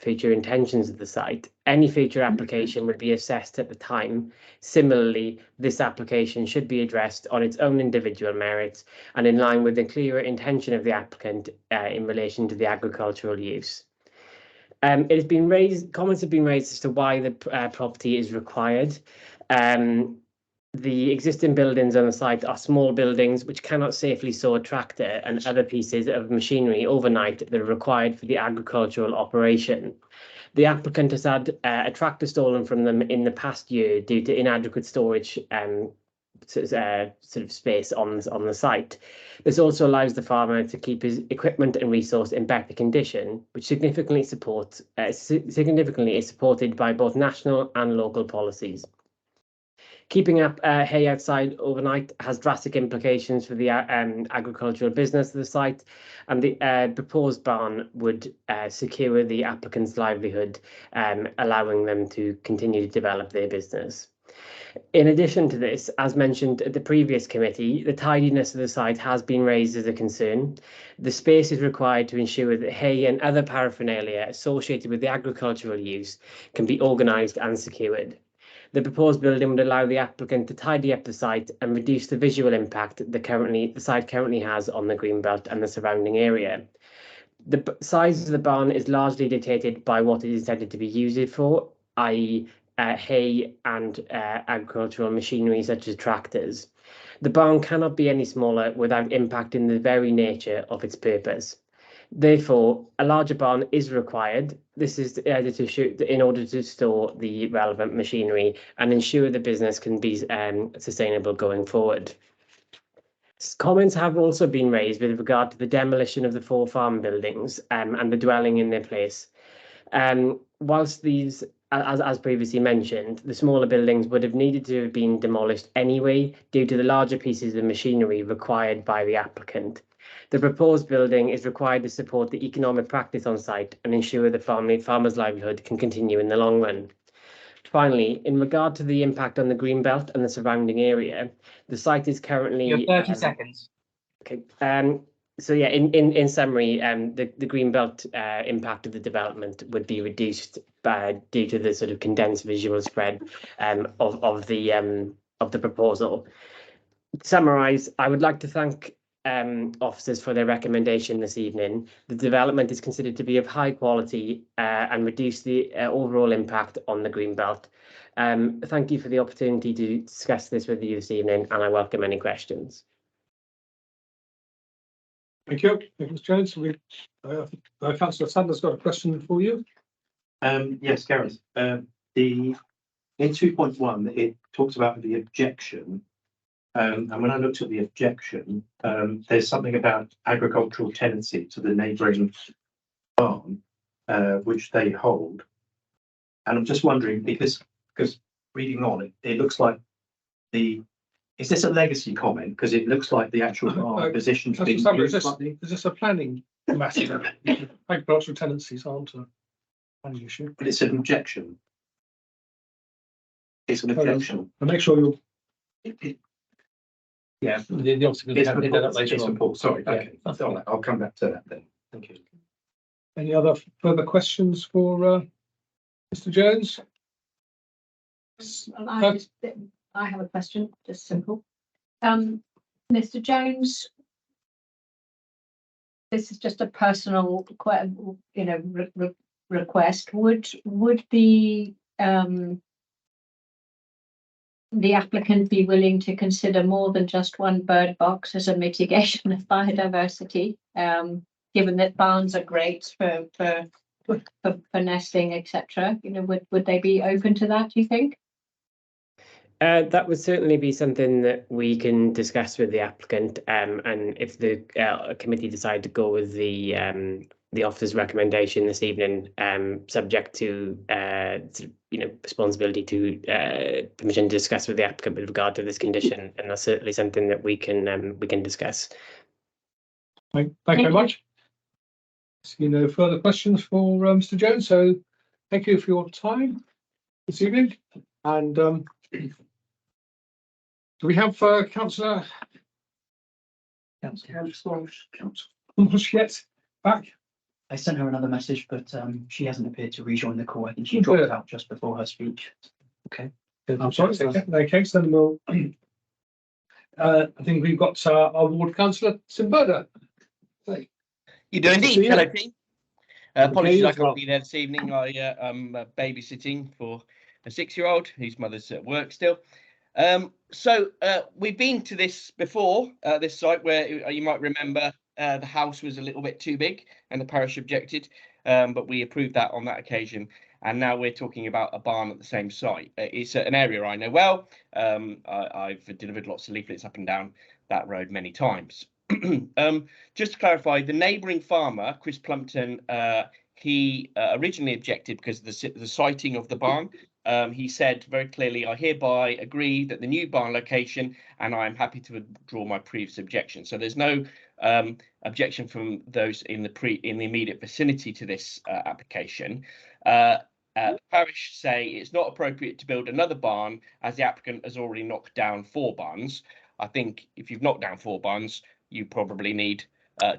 future intentions of the site. Any future application would be assessed at the time. Similarly, this application should be addressed on its own individual merits and in line with the clearer intention of the applicant in relation to the agricultural use. Comments have been raised as to why the property is required. The existing buildings on the site are small buildings which cannot safely store a tractor and other pieces of machinery overnight that are required for the agricultural operation. The applicant has had a tractor stolen from them in the past year due to inadequate storage sort of space on the site. This also allows the farmer to keep his equipment and resource in better condition, which significantly is supported by both national and local policies. Keeping up hay outside overnight has drastic implications for the agricultural business of the site, and the proposed barn would secure the applicant's livelihood, allowing them to continue to develop their business. In addition to this, as mentioned at the previous committee, the tidiness of the site has been raised as a concern. The space is required to ensure that hay and other paraphernalia associated with the agricultural use can be organised and secured. The proposed building would allow the applicant to tidy up the site and reduce the visual impact the site currently has on the greenbelt and the surrounding area. The size of the barn is largely dictated by what it is intended to be used for, i.e. hay and agricultural machinery such as tractors. The barn cannot be any smaller without impacting the very nature of its purpose. Therefore, a larger barn is required. This is in order to store the relevant machinery and ensure the business can be sustainable going forward. Comments have also been raised with regard to the demolition of the 4 farm buildings and the dwelling in their place. Whilst these, as previously mentioned, the smaller buildings would have needed to have been demolished anyway due to the larger pieces of machinery required by the applicant. The proposed building is required to support the economic practice on site and ensure the farmer's livelihood can continue in the long run. Finally, in regard to the impact on the greenbelt and the surrounding area, the site is currently... You have 30 seconds. Okay. So yeah, in summary, the greenbelt impact of the development would be reduced due to the sort of condensed visual spread of the proposal. To summarise, I would like to thank officers for their recommendation this evening. The development is considered to be of high quality and reduce the overall impact on the greenbelt. Thank you for the opportunity to discuss this with you this evening, and I welcome any questions. Thank you. Thank you, Mr. Jones. Councillor Sanders got a question for you. Yes, Gareth. In 2.1, it talks about the objection. And when I looked at the objection, there's something about agricultural tenancy to the neighbouring barn, which they hold. And I'm just wondering, because reading on it looks like is this a legacy comment? Because it looks like the actual barn position's been used slightly. Is this a planning matter? Agricultural tenancies aren't a planning issue. But it's an objection. It's an objection. I'll make sure you're. Yeah. The officer can handle that later It's on. report. Sorry. Yeah, Okay. All right. I'll come back to that then. Thank you. Any other further questions for Mr. Jones? I have a question, just simple. Mr. Jones, this is just a personal, request. Would the applicant be willing to consider more than just one bird box as a mitigation of biodiversity? Given that barns are great for nesting, etc. Would they be open to that, do you think? That would certainly be something that we can discuss with the applicant, and if the committee decide to go with the officer's recommendation this evening, subject to responsibility to permission to discuss with the applicant with regard to this condition, and that's certainly something that we can discuss. Thank you very much. See no further questions for Mr. Jones, so thank you for your time this evening. And do we have Councillor Walsh yet back? I sent her another message, but she hasn't appeared to rejoin the call. I think she dropped out just before her speech. Okay. I'm sorry. Okay, so then we'll. I think we've got our ward councillor Simberda. You do indeed. Hello, team. Apologies, I can't be there this evening. I'm babysitting for a 6-year-old whose mother's at work still. So we've been to this before, this site where you might remember the house was a little bit too big and the parish objected, but we approved that on that occasion. And now we're talking about a barn at the same site. It's an area I know well. I've delivered lots of leaflets up and down that road many times. Just to clarify, the neighbouring farmer, Chris Plumpton, he originally objected because of the siting of the barn. He said very clearly, I hereby agree that the new barn location, and I am happy to withdraw my previous objection. So there's no objection from those in the immediate vicinity to this application. Parish say it's not appropriate to build another barn as the applicant has already knocked down 4 barns. I think if you've knocked down 4 barns, you probably need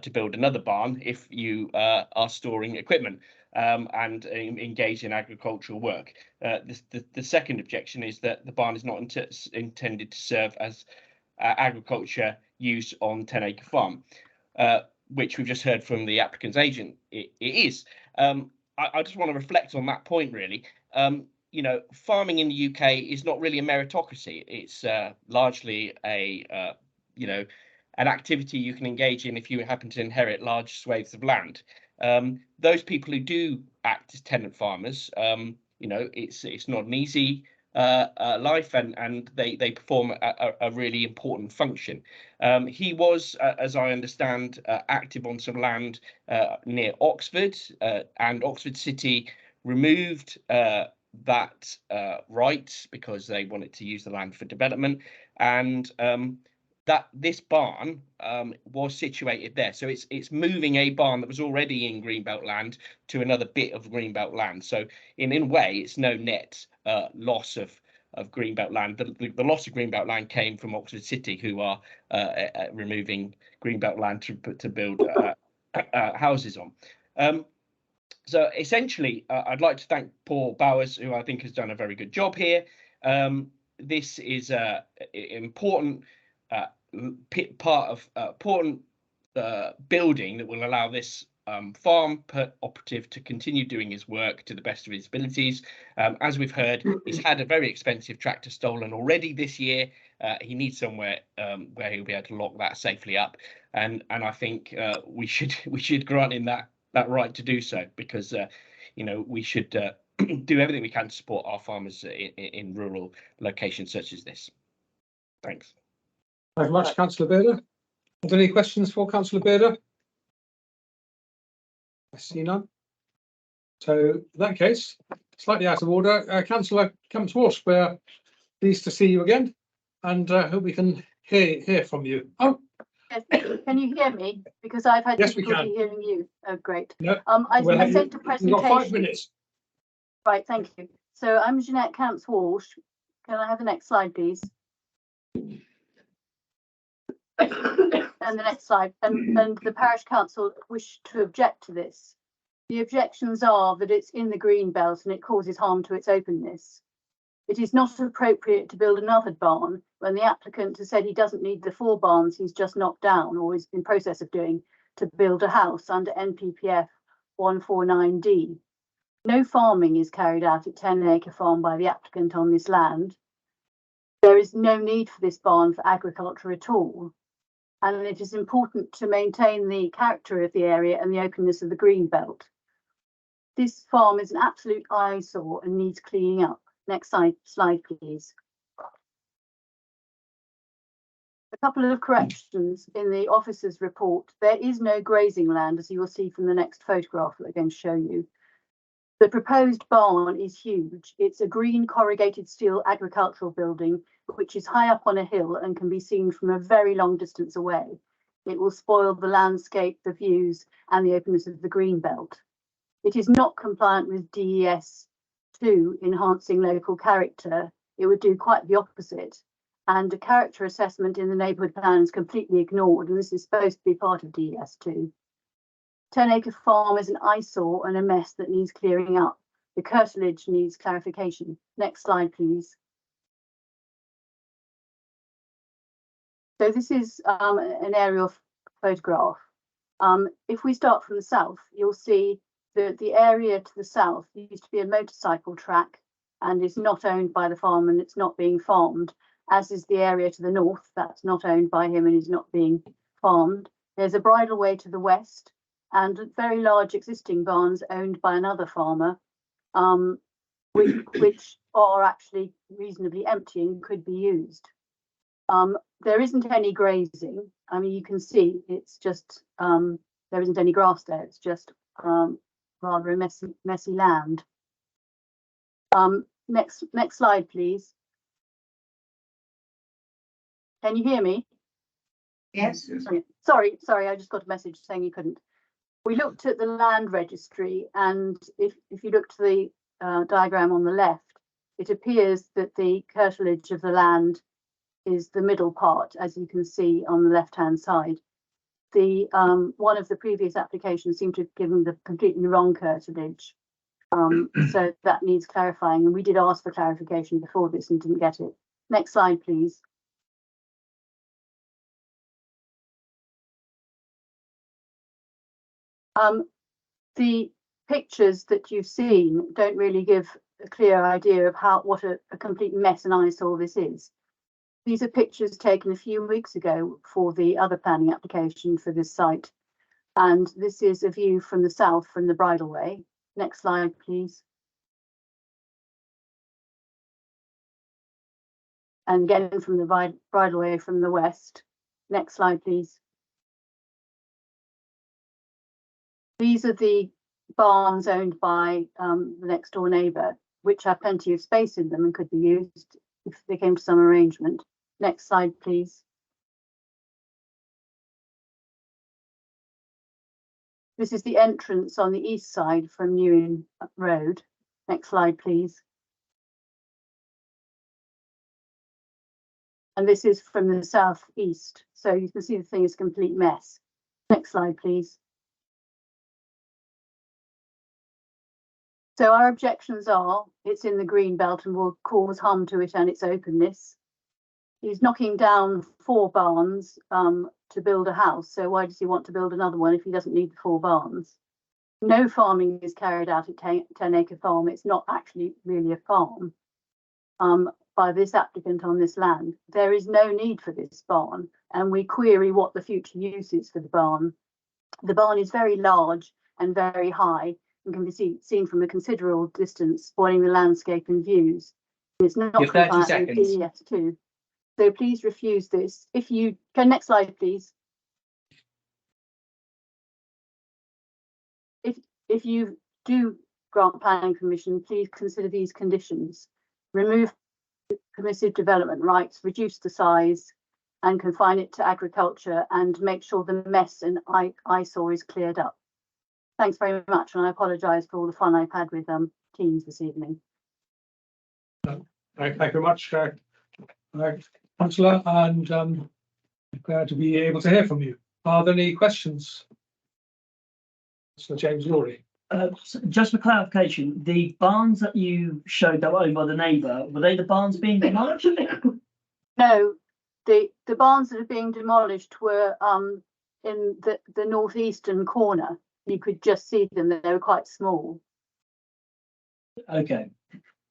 to build another barn if you are storing equipment and engage in agricultural work. The second objection is that the barn is not intended to serve as agriculture use on 10-acre farm, which we've just heard from the applicant's agent. It is. I just want to reflect on that point, really. Farming in the UK is not really a meritocracy. It's largely an activity you can engage in if you happen to inherit large swathes of land. Those people who do act as tenant farmers, it's not an easy life, and they perform a really important function. He was, as I understand, active on some land near Oxford, and Oxford City removed that right because they wanted to use the land for development, and that this barn was situated there. So it's moving a barn that was already in Greenbelt land to another bit of Greenbelt land. So in a way, it's no net loss of of greenbelt land. The loss of greenbelt land came from Oxford City, who are removing greenbelt land to build houses on. So essentially, I'd like to thank Paul Bowers, who I think has done a very good job here. This is an important part of important building that will allow this farm operative to continue doing his work to the best of his abilities. As we've heard, he's had a very expensive tractor stolen already this year. He needs somewhere where he'll be able to lock that safely up, and I think we should grant him that right to do so, because you know, we should do everything we can to support our farmers in rural locations such as this. Thanks. Thank you very much, Councillor Bader. Are there any questions for Councillor Bader? I see none. So in that case, slightly out of order, Councillor Kemps-Walsh, we're pleased to see you again, and hope we can hear from you. Oh, yes, can you hear me? Because I've had yes, we difficulty can. hearing you. Oh, great. No, I sent a you've presentation. got 5 minutes. Right, thank you. So I'm Jeanette Kemps-Walsh. Can I have the next slide, please? And the next slide. And the parish council wish to object to this. The objections are that it's in the green belt and it causes harm to its openness. It is not appropriate to build another barn when the applicant has said he doesn't need the 4 barns he's just knocked down or is in process of doing to build a house under NPPF 149D. No farming is carried out at 10-acre farm by the applicant on this land. There is no need for this barn for agriculture at all. And it is important to maintain the character of the area and the openness of the green belt. This farm is an absolute eyesore and needs cleaning up. Next slide, please. A couple of corrections in the officer's report. There is no grazing land, as you will see from the next photograph that I'm going to show you. The proposed barn is huge. It's a green corrugated steel agricultural building, which is high up on a hill and can be seen from a very long distance away. It will spoil the landscape, the views, and the openness of the green belt. It is not compliant with DES 2, enhancing local character. It would do quite the opposite. And a character assessment in the neighbourhood plan is completely ignored, and this is supposed to be part of DES 2. 10-acre farm is an eyesore and a mess that needs clearing up. The curtilage needs clarification. Next slide, please. So this is an aerial photograph. If we start from the south, you'll see that the area to the south used to be a motorcycle track and is not owned by the farm and it's not being farmed, as is the area to the north that's not owned by him and is not being farmed. There's a bridleway to the west and very large existing barns owned by another farmer, which are actually reasonably empty and could be used. There isn't any grazing. I mean, you can see it's just, there isn't any grass there. It's just rather a messy land. Next slide, please. Can you hear me? Yes. Sorry, I just got a message saying you couldn't. We looked at the land registry, and if you look to the diagram on the left, it appears that the curtilage of the land is the middle part, as you can see on the left-hand side. The one of the previous applications seemed to have given the completely wrong curtilage. So that needs clarifying, and we did ask for clarification before this and didn't get it. Next slide, please. The pictures that you've seen don't really give a clear idea of what a complete mess and eyesore this is. These are pictures taken a few weeks ago for the other planning application for this site. And this is a view from the south, from the bridleway. Next slide, please. And again from the bridleway from the west. Next slide, please. These are the barns owned by the next door neighbour, which have plenty of space in them and could be used if they came to some arrangement. Next slide, please. This is the entrance on the east side from New Inn Road. Next slide, please. And this is from the southeast. So you can see the thing is a complete mess. Next slide, please. So our objections are it's in the green belt and will cause harm to it and its openness. He's knocking down 4 barns to build a house. So why does he want to build another one if he doesn't need the 4 barns? No farming is carried out at 10 Acre Farm. It's not actually really a farm by this applicant on this land. There is no need for this barn, and we query what the future use is for the barn. The barn is very large and very high and can be seen from a considerable distance, spoiling the landscape and views. It's not You have 30 compliant with seconds. PES2. So please refuse this. If you go next slide, please. If you do grant planning permission, please consider these conditions. Remove permissive development rights, reduce the size and confine it to agriculture, and make sure the mess and eyesore is cleared up. Thanks very much, and I apologise for all the fun I've had with Teams this evening. Thank you very much, Councillor, and glad to be able to hear from you. Are there any questions? Sir James Laurie. Just for clarification, the barns that you showed that were owned by the neighbour, were they the barns being demolished? No, the barns that are being demolished were in the northeastern corner. You could just see them; they were quite small. Okay,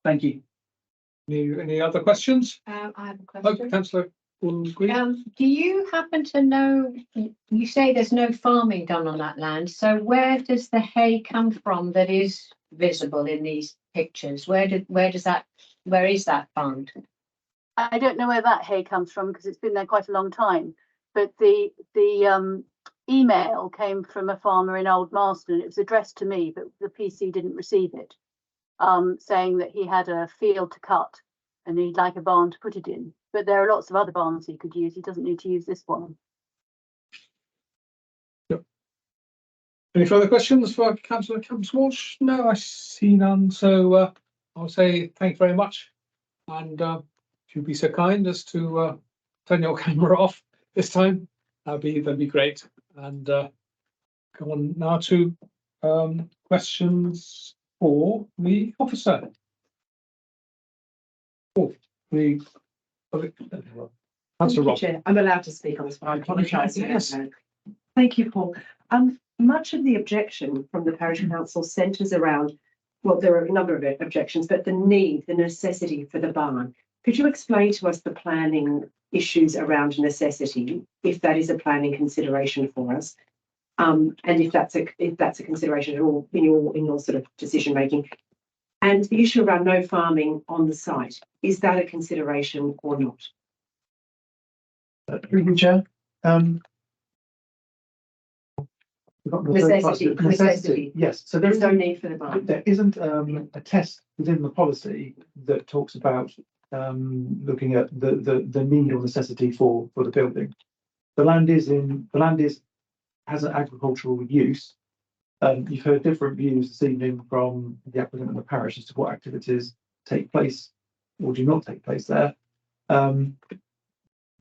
thank you. Any other questions? I have a Oh, question. Councillor Green. Do you happen to know, you say there's no farming done on that land, so where does the hay come from that is visible in these pictures? Where is that found? I don't know where that hay comes from because it's been there quite a long time. But the email came from a farmer in Old Marston. It was addressed to me, but the PC didn't receive it, saying that he had a field to cut and he'd like a barn to put it in. But there are lots of other barns he could use. He doesn't need to use this one. Yep. Any further questions for Councillor Campbell-Walsh? No, I see none. So I'll say thank you very much. And if you'd be so kind as to turn your camera off this time, that'd be great. And go on now to questions for the officer. Oh, Councillor Rob. Chair, I'm allowed to speak on this, but I apologise. Yes. Thank you, Paul. Much of the objection from the parish council centres around, well, there are a number of objections, but the necessity for the barn. Could you explain to us the planning issues around necessity, if that is a planning consideration for us, and if that's a consideration at all in your sort of decision making? And the issue around no farming on the site, is that a consideration or not? Through you, Chair. Necessity. Yes. So There's no need for the barn. There isn't a test within the policy that talks about looking at the need or necessity for the building. The land has an agricultural use. You've heard different views this evening from the applicant and the parish as to what activities take place or do not take place there.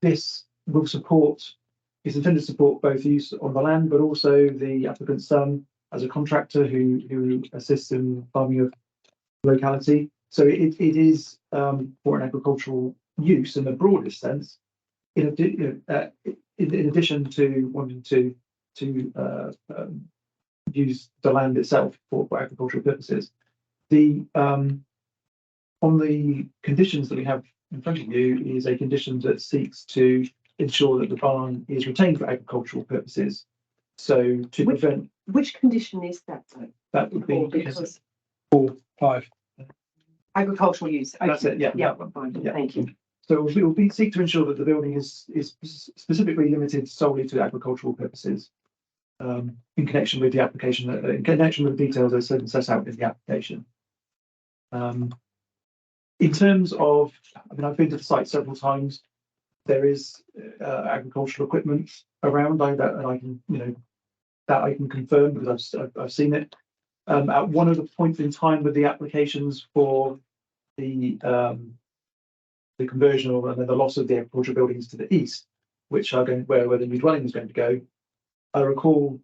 This will is intended to support both use on the land, but also the applicant's son as a contractor who assists in farming of locality. So it is for an agricultural use in the broadest sense. In addition to wanting to use the land itself for agricultural purposes, on the conditions that we have in front of you is a condition that seeks to ensure that the barn is retained for agricultural purposes. So to prevent. Which condition is that though? That would be because 4, 5. Agricultural use. That's it. Yeah. Yeah. That Fine. Yeah. Thank you. So it will seek to ensure that the building is specifically limited solely to agricultural purposes, in connection with the application, in connection with the details as set out in the application. In terms of, I've been to the site several times. There is agricultural equipment around, and I can confirm because I've seen it. At one of the points in time with the applications for the the conversion or and then the loss of the agricultural buildings to the east, which are going where the new dwelling is going to go. I recall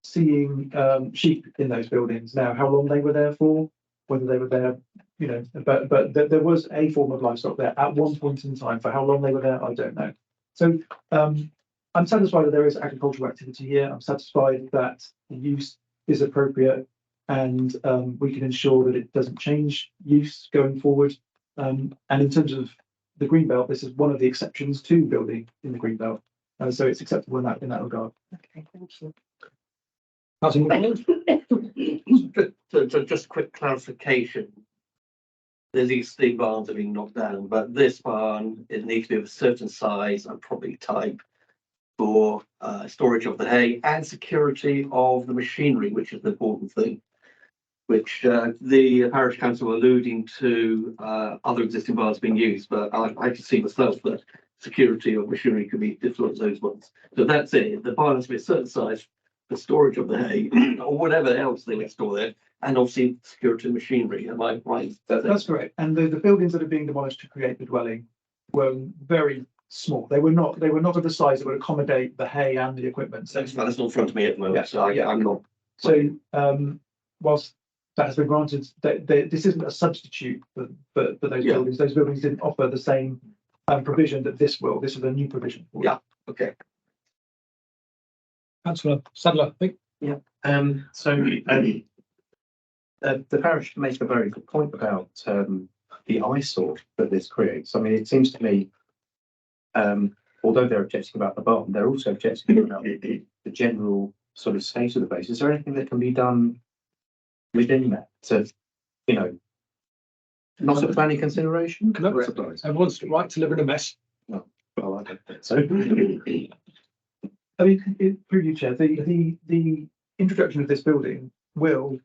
seeing sheep in those buildings. Now, how long they were there for, whether they were there, you know, but there was a form of livestock there at one point in time. For how long they were there, I don't know. So I'm satisfied that there is agricultural activity here. I'm satisfied that the use is appropriate, and we can ensure that it doesn't change use going forward. And in terms of the greenbelt, this is one of the exceptions to building in the greenbelt, so it's acceptable in that regard. Okay, thank you. So just a quick clarification. There's these three barns that are being knocked down, but this barn, it needs to be of a certain size and probably type for storage of the hay and security of the machinery, which is the important thing, which the parish council were alluding to other existing barns being used, but I can see myself that security of machinery could be difficult as those ones. So that's it. The barn has to be a certain size for storage of the hay or whatever else they would store there, and obviously security of machinery. Am I right? That's correct. And the buildings that are being demolished to create the dwelling were very small. They were not of the size that would accommodate the hay and the equipment. So That's not in front of me at the moment, Yeah, so yeah. I'm not. So whilst that has been granted, this isn't a substitute for those Yeah. buildings. Those buildings didn't offer the same provision that this will. This is a new provision. for it. Yeah. Okay. Councillor Sadler, I think. The parish makes a very good point about the eyesore that this creates. I mean, it seems to me, although they're objecting about the barn, they're also objecting about the general sort of state of the place. Is there anything that can be done within that to, you know, not a planning consideration? No, everyone's right to live in a mess. Well, I don't think so. I mean, through you, Chair, the introduction of this building will,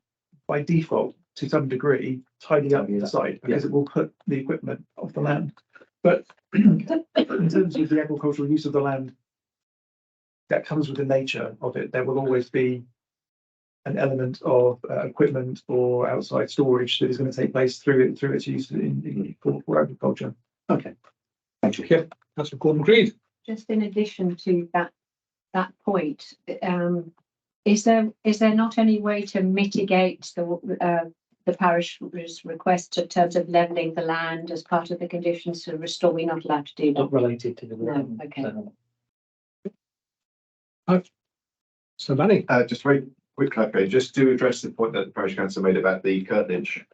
by default, to some degree, tidy up the site because it will put the equipment off the land. But in terms of the agricultural use of the land, that comes with the nature of it. There will always be an element of equipment or outside storage that is going to take place through its use for agriculture. Okay, thank you. Yeah, Councillor Gordon Green. Just in addition to that point, is there not any way to mitigate the parish's request in terms of levelling the land as part of the conditions to restore? We're not allowed to do that. Not related to the. No, okay. So Manny. Just very quick clarification, just to address the point that the parish council made about the curtilage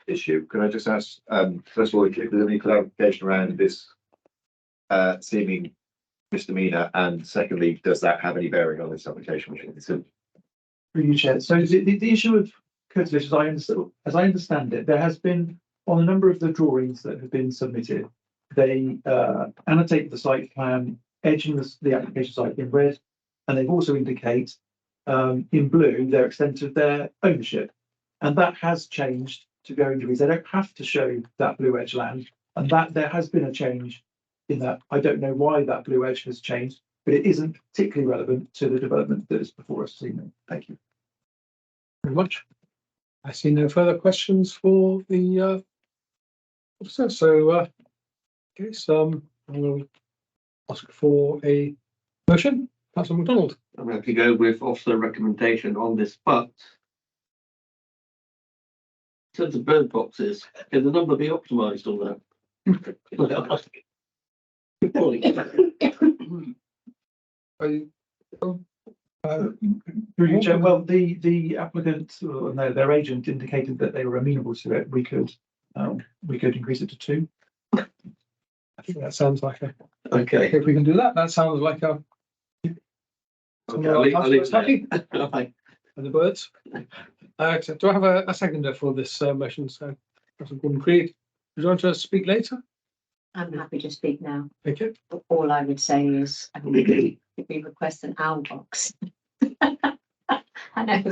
issue. Can I just ask, first of all, if there's any clarification around this seeming misdemeanor, and secondly, does that have any bearing on this application? Which is Through you, Chair. So the issue of curtilage, as I understand it, there has been on a number of the drawings that have been submitted, they annotate the site plan, edging the application site in red, and they've also indicate in blue their extent of their ownership, and that has changed to varying degrees. They don't have to show that blue edge land, and that there has been a change in that. I don't know why that blue edge has changed, but it isn't particularly relevant to the development that is before us this evening. Thank you Very much. I see no further questions for the officer. So I will ask for a motion. Councillor MacDonald. I'm going to go with officer recommendation on this, but in terms of bird boxes, can the number be optimised on that? Good point. Through you, Chair. Well, the applicant, or no, their agent indicated that they were amenable to it. We could increase it to 2. I think that sounds like a. Okay. If we can do that, that sounds like a. Okay, I'll leave happy. that. And the birds. So do I have a seconder for this motion? So, Councillor Gordon Creed, would you want to speak later? I'm happy to speak now. Thank you. All I would say is, if we request an owl box. I know. I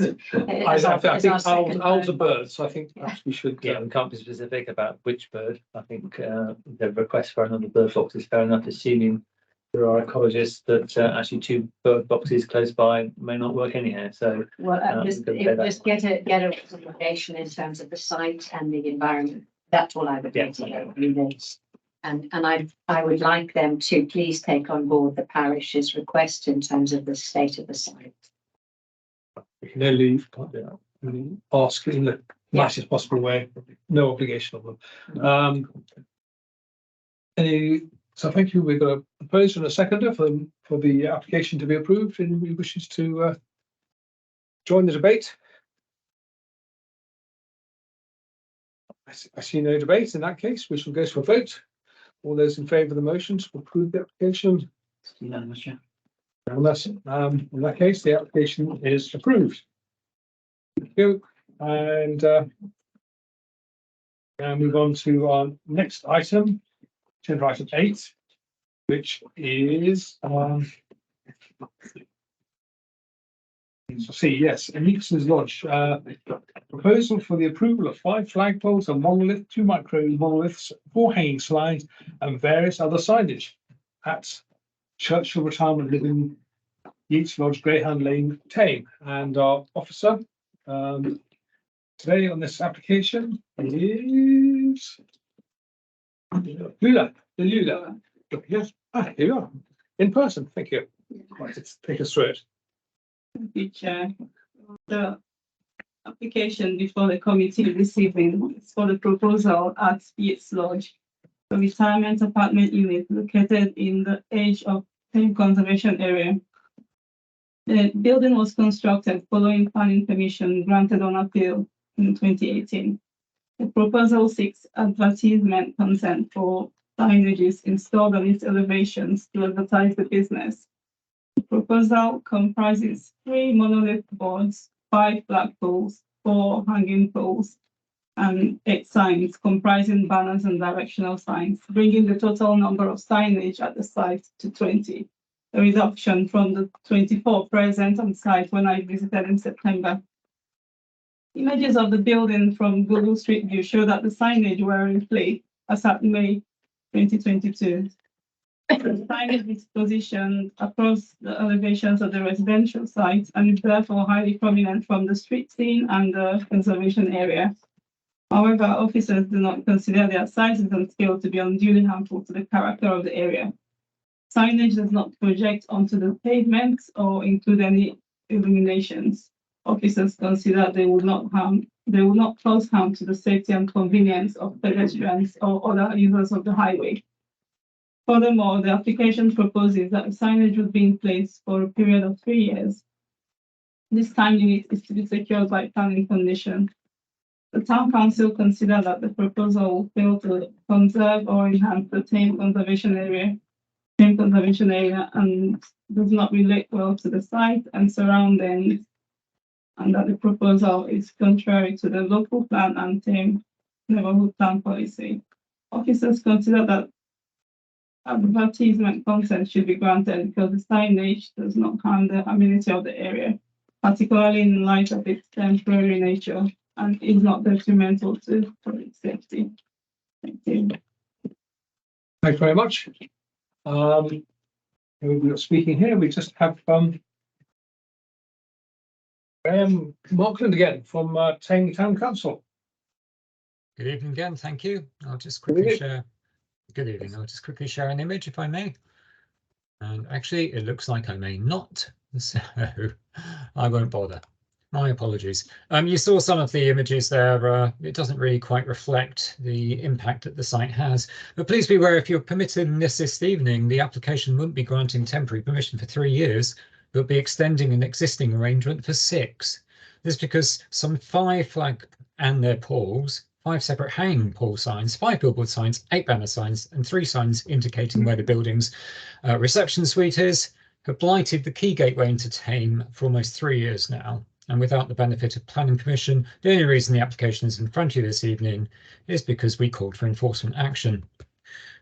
think owls are birds, so I think perhaps we should. Yeah, we can't be specific about which bird. I think the request for another bird box is fair enough, assuming there are ecologists that actually 2 bird boxes close by may not work anyhow. So Well, just get a recommendation in terms of the site and the environment. That's all I would need to know. I mean, And I would like them to please take on board the parish's request in terms of the state of the site. We can only ask in the nicest possible way, no obligation of them. So thank you. We've got a proposer and a seconder for the application to be approved. Anybody wishes to join the debate? I see no debate. In that case, we shall go to a vote. All those in favour of the motion to approve the application? Unanimous, Chair. Unanimous. In that case, the application is approved. Thank you. And now move on to our next item, agenda item 8, which is Nixon's Lodge. Proposal for the approval of 5 flagpoles, a monolith, 2 micro monoliths, 4 hanging slides, and various other signage at Churchill Retirement Living, Yeats Lodge, Greyhound Lane, Tame. And our officer today on this application is Lula. Yes, here you are, in person. Thank you. Right, let's take us through it. Thank you, Chair. The application before the committee this evening is for the proposal at Yeats Lodge, a retirement apartment unit located in the edge of Tame Conservation Area. The building was constructed following planning permission granted on appeal in 2018. The proposal seeks advertisement consent for signages installed on its elevations to advertise the business. The proposal comprises 3 monolith boards, 5 flagpoles, 4 hanging poles, and 8 signs comprising banners and directional signs, bringing the total number of signage at the site to 20, a reduction from the 24 present on site when I visited in September. Images of the building from Google Street View show that the signage were in place as at May 2022. The signage is positioned across the elevations of the residential site and is therefore highly prominent from the street scene and the conservation area. However, officers do not consider their sizes and scale to be unduly harmful to the character of the area. Signage does not project onto the pavement or include any illuminations. Officers consider they will not cause harm to the safety and convenience of pedestrians or other users of the highway. Furthermore, the application proposes that the signage would be in place for a period of 3 years. This time limit is to be secured by planning condition. The Town Council consider that the proposal will fail to conserve or enhance the Tame Conservation Area and does not relate well to the site and surroundings, and that the proposal is contrary to the local plan and Tame neighborhood plan policy. Officers consider that advertisement consent should be granted because the signage does not harm the amenity of the area, particularly in light of its temporary nature, and is not detrimental to public safety. Thank you. Thanks very much. We're speaking here. We just have Graham Markland again from Tame Town Council. Good evening again. Thank you. I'll just quickly share. Good evening. I'll just quickly share an image if I may. And actually, it looks like I may not, so I won't bother. My apologies. You saw some of the images there. It doesn't really quite reflect the impact that the site has. But please be aware, if you're permitting this evening, the application won't be granting temporary permission for 3 years, but be extending an existing arrangement for 6. This is because some 5 flag and their poles, 5 separate hanging pole signs, 5 billboard signs, 8 banner signs, and 3 signs indicating where the building's reception suite is, have blighted the key gateway into Tame for almost 3 years now. And without the benefit of planning permission, the only reason the application is in front of you this evening is because we called for enforcement action.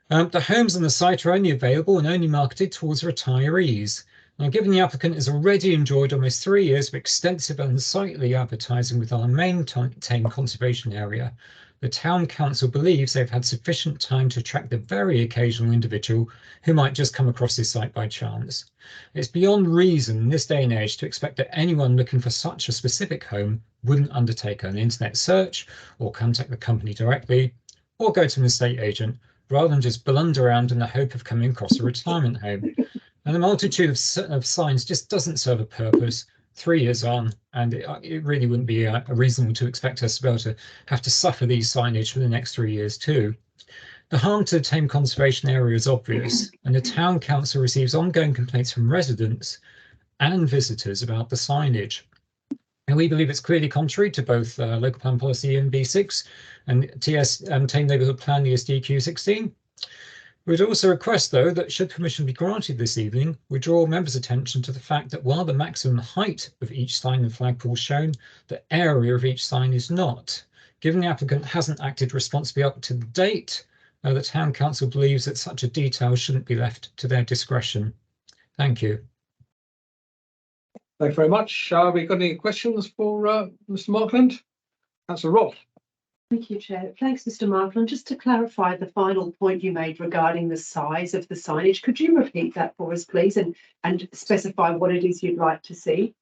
The homes on the site are only available and only marketed towards retirees. Now, given the applicant has already enjoyed almost 3 years of extensive unsightly advertising with our main Tame conservation area, the Town Council believes they've had sufficient time to attract the very occasional individual who might just come across this site by chance. It's beyond reason in this day and age to expect that anyone looking for such a specific home wouldn't undertake an internet search or contact the company directly or go to an estate agent rather than just blunder around in the hope of coming across a retirement home. And the multitude of signs just doesn't serve a purpose 3 years on, and it really wouldn't be reasonable to expect us to be able to have to suffer these signage for the next 3 years too. The harm to the Tame Conservation Area is obvious, and the Town Council receives ongoing complaints from residents and visitors about the signage. And we believe it's clearly contrary to both Local Plan Policy NB6 and Tame Neighbourhood Plan ESDQ 16. We'd also request, though, that should permission be granted this evening, we draw members' attention to the fact that while the maximum height of each sign and flagpole is shown, the area of each sign is not. Given the applicant hasn't acted responsibly up to date, the Town Council believes that such a detail shouldn't be left to their discretion. Thank you. Thank you very much. We got any questions for Mr. Markland? Councillor Roth. Thank you, Chair. Thanks, Mr. Markland. Just to clarify the final point you made regarding the size of the signage, could you repeat that for us, please, and specify what it is you'd like to see?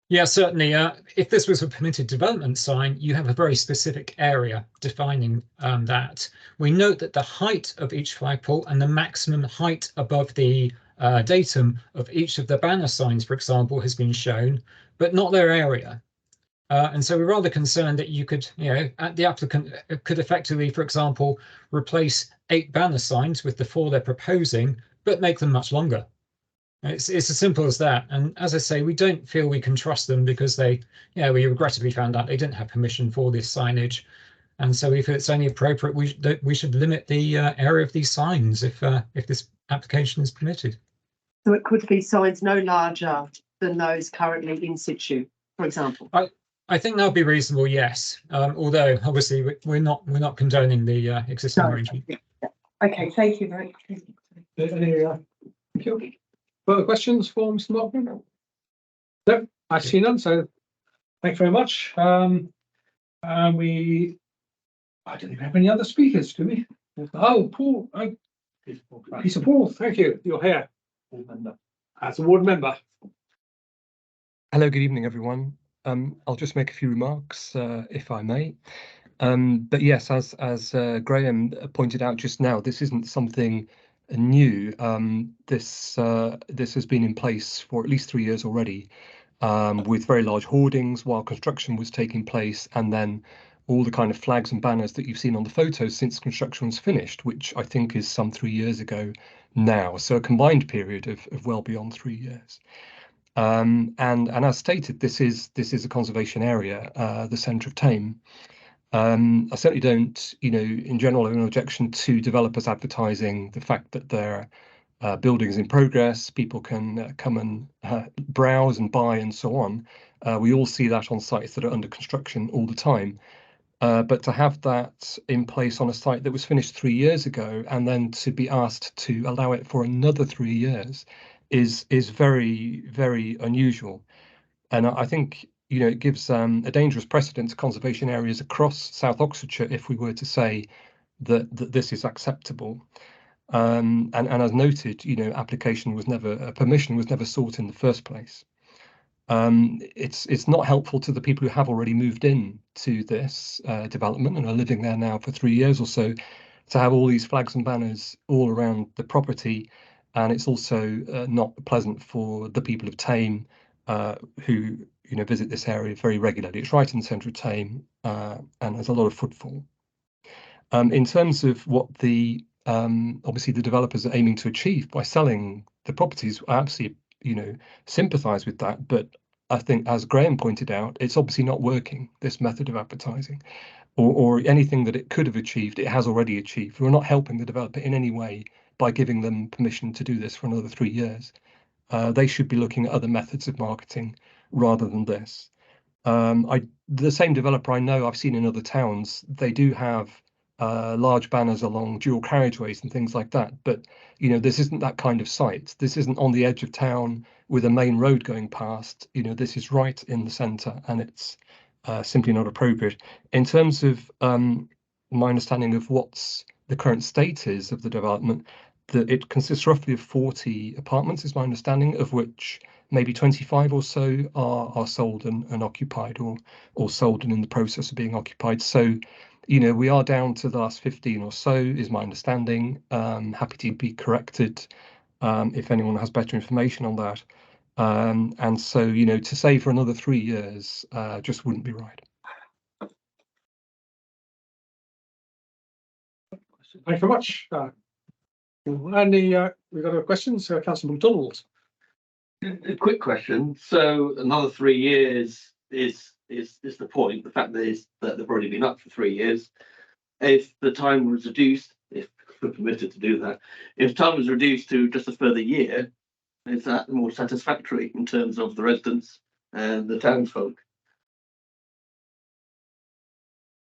Yeah, certainly. If this was a permitted development sign, you have a very specific area defining that. We note that the height of each flagpole and the maximum height above the datum of each of the banner signs, for example, has been shown, but not their area. And so we're rather concerned that you could, the applicant could effectively, for example, replace 8 banner signs with the 4 they're proposing, but make them much longer. It's as simple as that. And as I say, we don't feel we can trust them because we regrettably found out they didn't have permission for this signage. And so if it's only appropriate, we should limit the area of these signs if this application is permitted. So it could be signs no larger than those currently in situ, for example. I think that would be reasonable, yes. Although obviously we're not condoning the existing arrangement. Yeah. Okay, thank you very much. Thank you. Further questions for Mr. Markland? No, I see none. So thank you very much. I don't even have any other speakers, do we? Oh, Paul. Peter Paul, thank you. You're here as a ward member. Hello, good evening, everyone. I'll just make a few remarks, if I may. But yes, as Graham pointed out just now, this isn't something new. This has been in place for at least 3 years already, with very large hoardings while construction was taking place, and then all the kind of flags and banners that you've seen on the photos since construction was finished, which I think is some 3 years ago now. So a combined period of well beyond 3 years. And as stated, this is a conservation area, the centre of Tame. I certainly don't, in general, have an objection to developers advertising the fact that there are buildings in progress, people can come and browse and buy and so on. We all see that on sites that are under construction all the time. But to have that in place on a site that was finished 3 years ago and then to be asked to allow it for another 3 years is very, very unusual. And I think, it gives a dangerous precedent to conservation areas across South Oxfordshire if we were to say that this is acceptable. And as noted, permission was never sought in the first place. It's not helpful to the people who have already moved in to this development and are living there now for 3 years or so to have all these flags and banners all around the property. And it's also not pleasant for the people of Tame who visit this area very regularly. It's right in the centre of Tame, and there's a lot of footfall. In terms of what obviously the developers are aiming to achieve by selling the properties, I absolutely sympathise with that. But I think, as Graham pointed out, it's obviously not working, this method of advertising, or anything that it could have achieved, it has already achieved. We're not helping the developer in any way by giving them permission to do this for another 3 years. They should be looking at other methods of marketing rather than this. The same developer I know I've seen in other towns, they do have large banners along dual carriageways and things like that. But, this isn't that kind of site. This isn't on the edge of town with a main road going past. This is right in the centre, and it's simply not appropriate. In terms of my understanding of what's the current state is of the development, that it consists roughly of 40 apartments, is my understanding, of which maybe 25 or so are sold and occupied, or sold and in the process of being occupied. So we are down to the last 15 or so, is my understanding. Happy to be corrected if anyone has better information on that. And so, to say for another 3 years just wouldn't be right. Thank you very much. We've got a question, so Councillor MacDonald. A quick question. So another 3 years is the point. The fact that they've already been up for 3 years. If the time was reduced, if we're permitted to do that, if time was reduced to just a further year, is that more satisfactory in terms of the residents and the townsfolk?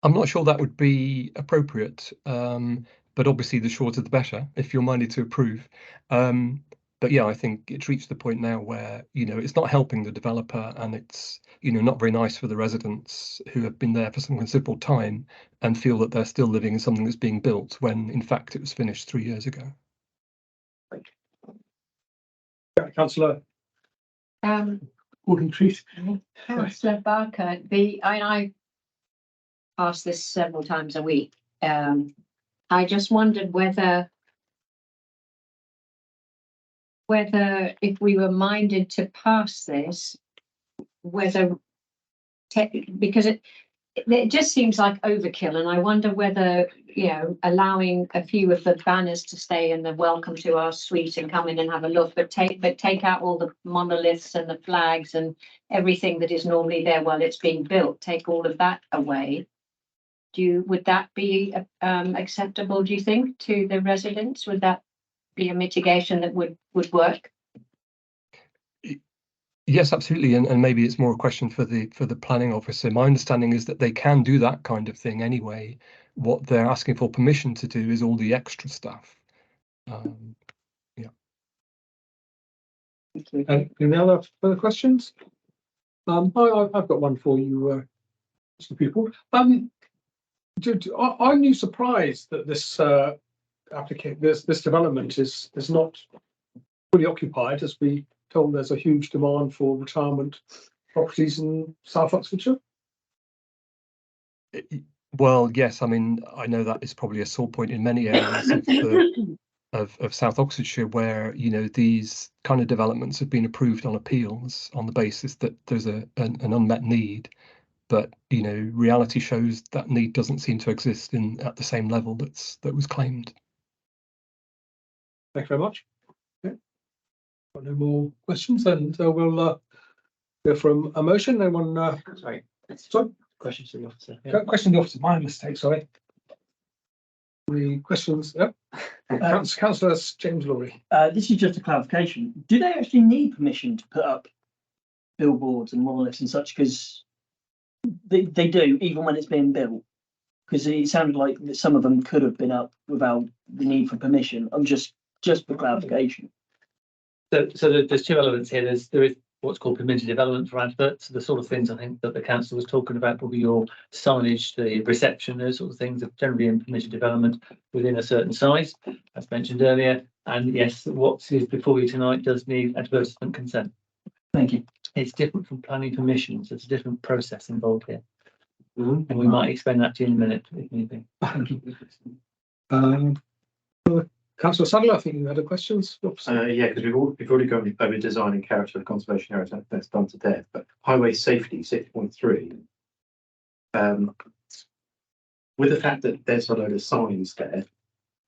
I'm not sure that would be appropriate, but obviously the shorter the better if you're minded to approve. But yeah, I think it's reached the point now where, it's not helping the developer, and it's, not very nice for the residents who have been there for some considerable time and feel that they're still living in something that's being built when in fact it was finished 3 years ago. Yeah, Councillor Gordon Treat. Councillor Barker, I ask this several times a week. I just wondered whether if we were minded to pass this, because it just seems like overkill, and I wonder whether, allowing a few of the banners to stay in the welcome to our suite and come in and have a look, but take out all the monoliths and the flags and everything that is normally there while it's being built, take all of that away. Would that be acceptable, do you think, to the residents? Would that be a mitigation that would work? Yes, absolutely, and maybe it's more a question for the planning officer. My understanding is that they can do that kind of thing anyway. What they're asking for permission to do is all the extra stuff. Yeah. Any other further questions? I've got one for you, Mr. Pupil. Are you surprised that this this development is not fully occupied, as we told there's a huge demand for retirement properties in South Oxfordshire? Well, yes, I mean, I know that is probably a sore point in many areas of South Oxfordshire where, these kind of developments have been approved on appeals on the basis that there's an unmet need. But, reality shows that need doesn't seem to exist at the same level that was claimed. Thank you very much. Okay. Got no more questions, and we'll go from a motion. Anyone? Sorry. Questions to the officer. Question to the officer. My mistake. Sorry. The questions. Yep. Councillor James Lawrie. This is just a clarification. Do they actually need permission to put up billboards and monoliths and such? Because they do, even when it's being built. Because it sounded like some of them could have been up without the need for permission. I'm just for clarification. So there's two elements here. There is what's called permitted development for adverts. The sort of things I think that the council was talking about, probably your signage, the reception, those sort of things are generally in permitted development within a certain size, as mentioned earlier. And yes, what is before you tonight does need advertisement consent. Thank you. It's different from planning permissions. There's a different process involved here. And we might explain that to you in a minute if need be. Thank you. Councillor Sadler, I think you had a questions. Yeah, because we've already gone over design and character of conservation areas. That's done to death. But highway safety 6.3. With the fact that there's a load of signs there,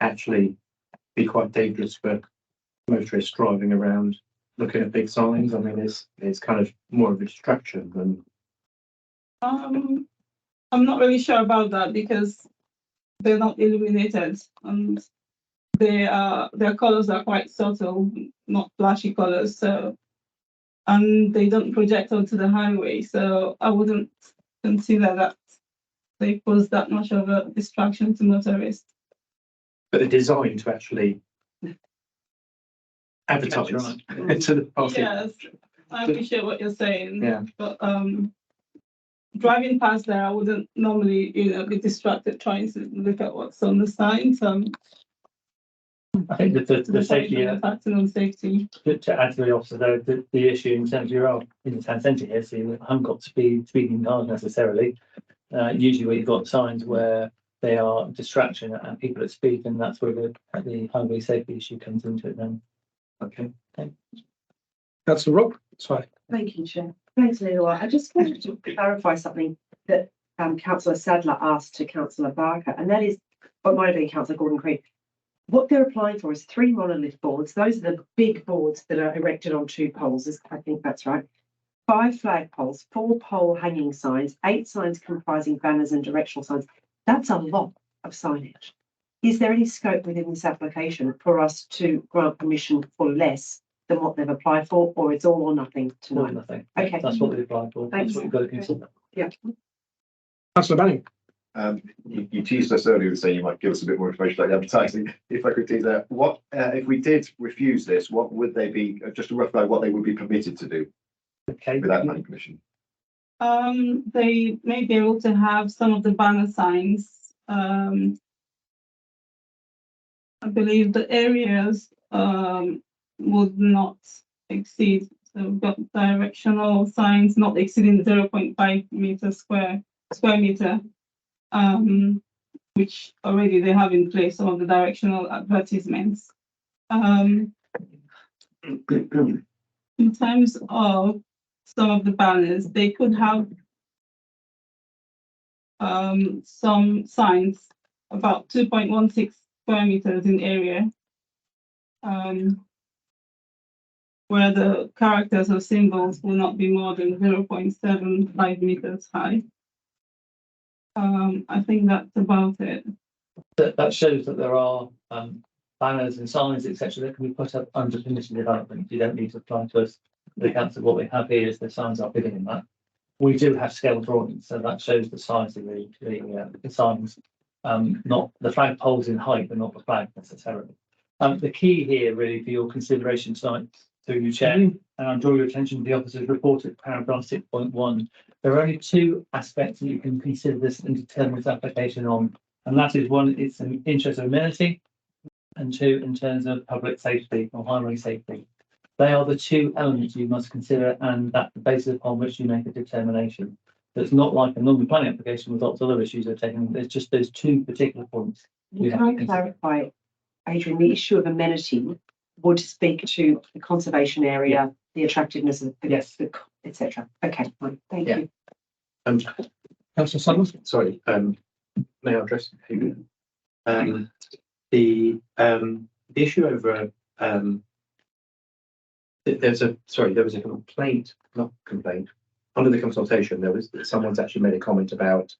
actually be quite dangerous for motorists driving around looking at big signs. I mean, it's kind of more of a distraction than. I'm not really sure about that because they're not illuminated and their colors are quite subtle, not flashy colors. So, and they don't project onto the highway. So I wouldn't consider that they pose that much of a distraction to motorists. But they're designed to actually advertise right. to the public. Yes, I appreciate what you're saying. Yeah. But driving past there, I wouldn't normally, be distracted trying to look at what's on the signs. I think that the safety, impacting on safety. to add to the officer though, the issue in terms of you're in the town centre here, so you haven't got speeding cars necessarily. Usually where you've got signs where they are distraction and people at speed, and that's where the highway safety issue comes into it then. Okay. Councillor Rob, sorry. Thank you, Chair. Thanks, Leila. I just wanted to clarify something that Councillor Sadler asked to Councillor Barker, and that is, what might have been Councillor Gordon Creed. What they're applying for is 3 monolith boards. Those are the big boards that are erected on 2 poles. I think that's right. 5 flag poles, 4 pole hanging signs, 8 signs comprising banners and directional signs. That's a lot of signage. Is there any scope within this application for us to grant permission for less than what they've applied for, or it's all or nothing tonight? Nothing. Okay. That's what they applied for. Thanks. That's what you've got to consider. Yeah. Councillor Manning. You teased us earlier with saying you might give us a bit more information about the advertising. If I could tease that, what if we did refuse this? What would they be? Just a rough guide, what they would be permitted to do Okay. without planning permission? They may be able to have some of the banner signs. I believe the areas would not exceed. So we've got directional signs not exceeding 0.5 meter square meter, which already they have in place some of the directional advertisements. In terms of some of the banners, they could have some signs about 2.16 square meters in area, where the characters or symbols will not be more than 0.75 meters high. I think that's about it. That shows that there are banners and signs, etc., that can be put up under permission development. You don't need to apply to us. The council, what we have here is the signs are bigger than that. We do have scale drawings, so that shows the size of the signs, not the flag poles in height, but not the flag necessarily. The key here really for your consideration tonight, through you, Chair, and I'll draw your attention to the officer's report at paragraph 6.1. There are only 2 aspects that you can consider this and determine this application on, and that is 1, it's an interest of amenity, and 2, in terms of public safety or highway safety. They are the 2 elements you must consider, and that's the basis upon which you make a determination. So it's not like a normal planning application with lots of other issues are taken. There's just those 2 particular points. Can I clarify, Adrian, the issue of amenity would speak to the conservation area, the attractiveness of the, yes, etc. Okay, fine. Thank you. Councillor Summers. Sorry, may I address the issue over there was a complaint, not complaint, under the consultation, someone's actually made a comment about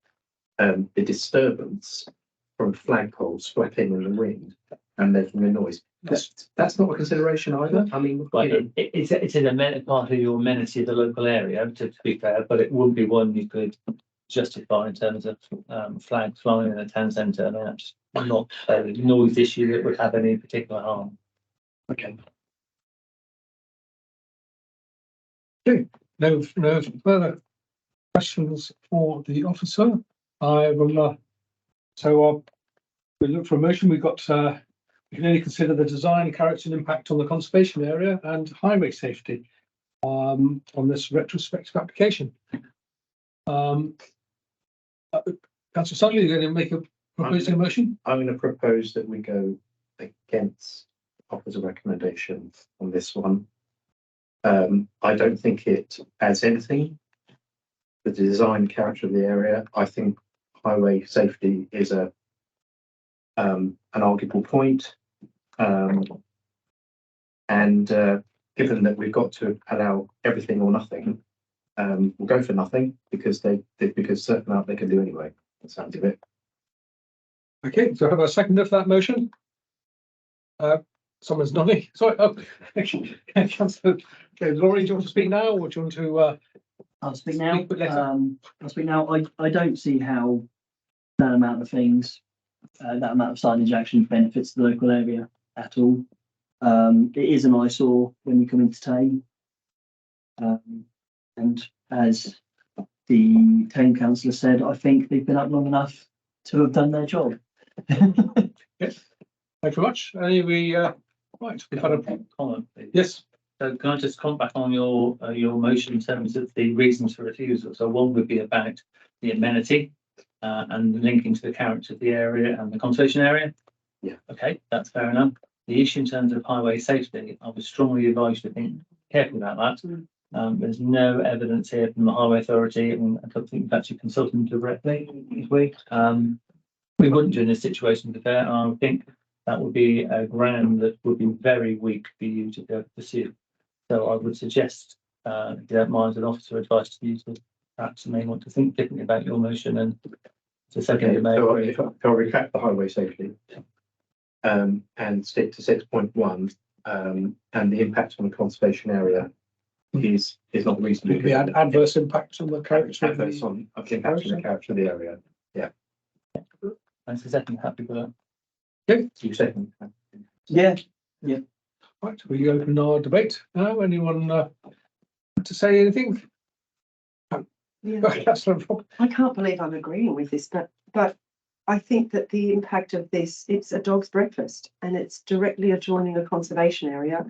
the disturbance from flagpoles flapping in the wind and making a noise. That's not a consideration either. I mean, it's an part of your amenity of the local area, to be fair, but it wouldn't be one you could justify in terms of flags flying in a town centre. I mean, that's not a noise issue that would have any particular harm. Okay. Okay, no further questions for the officer. I will. We look for a motion. We've got. We can only consider the design, character, and impact on the conservation area and highway safety on this retrospective application. Councillor Sutton, you're going to make a motion? I'm going to propose that we go against officer's recommendation on this one. I don't think it adds anything. The design character of the area, I think highway safety is an arguable point. Given that we've got to allow everything or nothing, we'll go for nothing because because certain amount they can do anyway. That sounds a bit. Okay, so have a second of that motion. Someone's nodding. Sorry. Oh, Councillor Laurie, do you want to speak now, or do you want to? I'll speak now. I'll speak now. I don't see how that amount of things, that amount of signage actually benefits the local area at all. It is an eyesore when you come into town, and as the town councillor said, I think they've been up long enough to have done their job. Yes. Thank you very much. Right, we've had a comment. Yes. So can I just comment back on your motion in terms of the reasons for refusal? So 1 would be about the amenity and linking to the character of the area and the conservation area. Yeah. Okay, that's fair enough. The issue in terms of highway safety, I would strongly advise you to think carefully about that. There's no evidence here from the Highway Authority, and I don't think we've actually consulted them directly. We wouldn't do in this situation to fair. I think that would be a ground that would be very weak for you to go pursue. So I would suggest, if you don't mind, an officer advice to you to perhaps may want to think differently about your motion and to second your So if I'll retract the highway safety and stick to 6.1 and the impact on the conservation area is not reasonably. The adverse impact on the character. Adverse on impact on the character of the area. Yeah. Thanks for second. Happy with that. Okay. You second. Yeah. Right, we open our debate now. Anyone to say anything? I can't believe I'm agreeing with this, but I think that the impact of this, it's a dog's breakfast and it's directly adjoining a conservation area.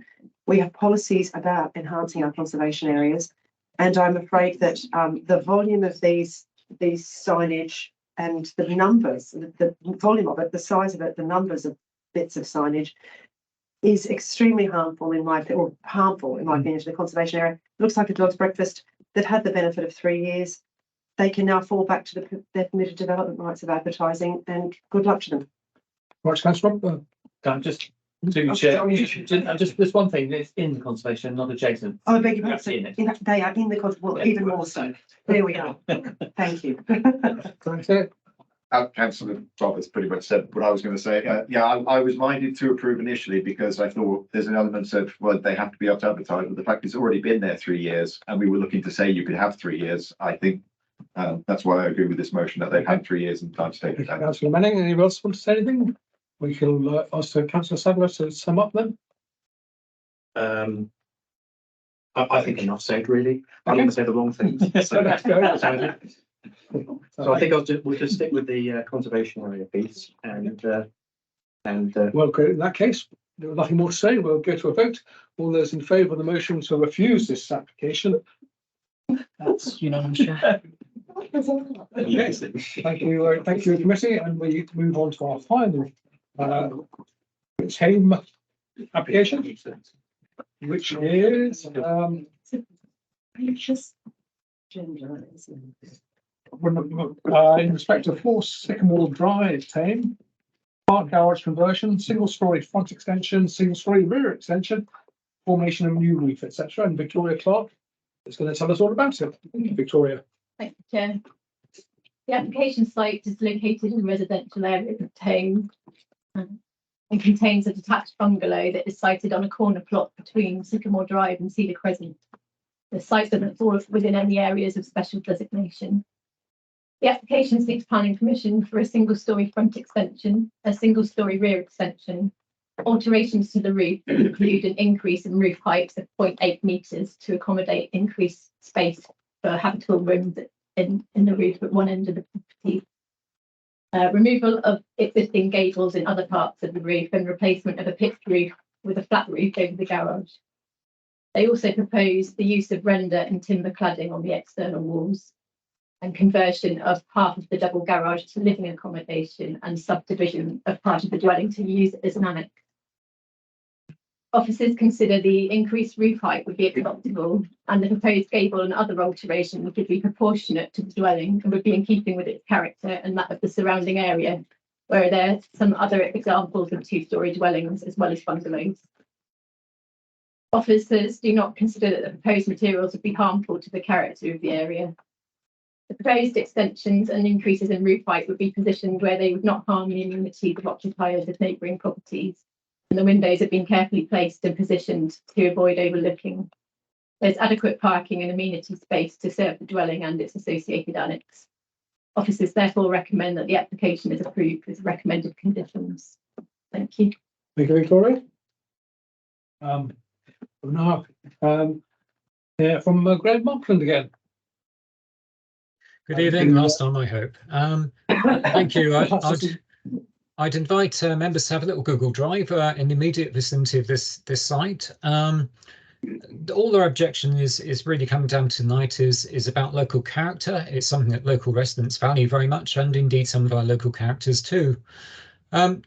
We have policies about enhancing our conservation areas, and I'm afraid that the volume of these signage and the numbers, the volume of it, the size of it, the numbers of bits of signage is extremely harmful in my opinion to the conservation area. It looks like a dog's breakfast. They've had the benefit of 3 years. They can now fall back to their permitted development rights of advertising, and good luck to them. Right, Councillor. Just to chair, just there's one thing, it's in the conservation, not adjacent. Oh, I beg your Actually pardon. They are in the well, even more so. There we are. Thank you. Councillor Roberts pretty much said what I was going to say. I was minded to approve initially because I thought there's an element of, well, they have to be able to advertise, but the fact it's already been there 3 years and we were looking to say you could have 3 years. I think that's why I agree with this motion that they've had 3 years and time to take it down. Councillor Manning, anyone else want to say anything? We can ask Councillor Sadler to sum up then. I think enough said, really. I'm going to say the wrong things. So I think we'll just stick with the conservation area piece and well, great. In that case, there was nothing more to say. We'll go to a vote. All those in favour of the motion to refuse this application. That's unanimous, Chair. Yes. Thank you, committee, and we move on to our final same application, which is in respect of 4 Sycamore Drive, Tame, park garage conversion, single-storey front extension, single-storey rear extension, formation of new roof, etc. And Victoria Clark is going to tell us all about it. Thank you, Victoria. Thank you, Chair. The application site is located in the residential area of Tame and contains a detached bungalow that is sited on a corner plot between Sycamore Drive and Cedar Crescent. The site doesn't fall within any areas of special designation. The application seeks planning permission for a single-storey front extension, a single-storey rear extension. Alterations to the roof include an increase in roof height of 0.8 metres to accommodate increased space for habitable rooms in the roof at one end of the property. Removal of existing gables in other parts of the roof and replacement of a pitched roof with a flat roof over the garage. They also propose the use of render and timber cladding on the external walls and conversion of half of the double garage to living accommodation and subdivision of part of the dwelling to use it as an annex. Officers consider the increased roof height would be acceptable and the proposed gable and other alterations would be proportionate to the dwelling and would be in keeping with its character and that of the surrounding area, where there are some other examples of 2-storey dwellings as well as bungalows. Officers do not consider that the proposed materials would be harmful to the character of the area. The proposed extensions and increases in roof height would be positioned where they would not harm the amenities of occupiers of neighbouring properties, and the windows have been carefully placed and positioned to avoid overlooking. There's adequate parking and amenity space to serve the dwelling and its associated annex. Officers therefore recommend that the application is approved with recommended conditions. Thank you. Thank you, Victoria. Now, from Graham Mockland again. Good evening, last time I hope. Thank you. I'd invite members to have a little Google Drive in the immediate vicinity of this site. all our objection is really coming down tonight is about local character. It's something that local residents value very much, and indeed some of our local characters too. The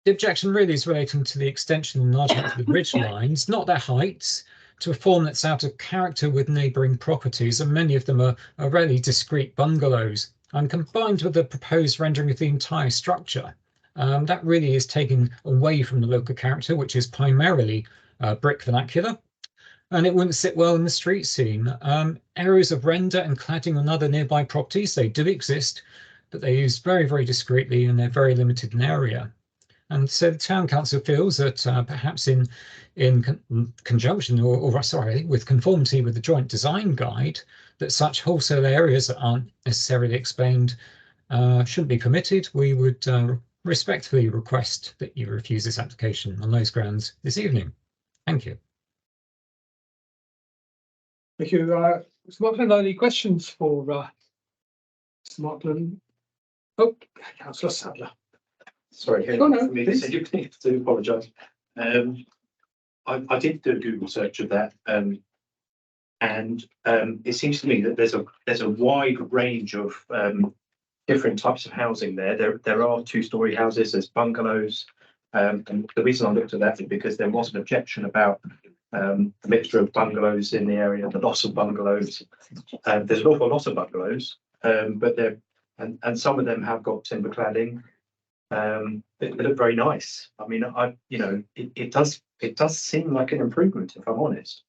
objection really is relating to the extension and enlargement of the ridge lines, not their heights, to a form that's out of character with neighbouring properties, and many of them are really discrete bungalows. And combined with the proposed rendering of the entire structure, that really is taken away from the local character, which is primarily brick vernacular, and it wouldn't sit well in the street scene. Areas of render and cladding on other nearby properties, they do exist, but they're used very, very discreetly and they're very limited in area. And so the town council feels that perhaps in conjunction or sorry, with conformity with the joint design guide, that such wholesale areas that aren't necessarily explained shouldn't be permitted. We would respectfully request that you refuse this application on those grounds this evening. Thank you. Thank you. Mr. Markland, any questions for Mr. Markland? Oh, Councillor Sadler. Sorry, Oh, no, for me to please. say, you need to apologise. I did do a Google search of that, and it seems to me that there's a wide range of different types of housing there. There are two-storey houses, there's bungalows, and the reason I looked at that is because there was an objection about the mixture of bungalows in the area, the loss of bungalows. There's an awful lot of bungalows, but and some of them have got timber cladding. They look very nice. I mean, it does seem like an improvement, if I'm honest.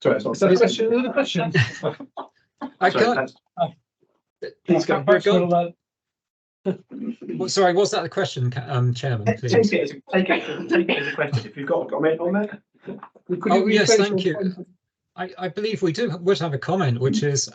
Sorry, is that a question? Another question? I can't. Please go. Sorry, was that the question, Chairman? Please. Take it as a question. If you've got a comment on that. Oh, yes, thank you. I believe we would have a comment, which is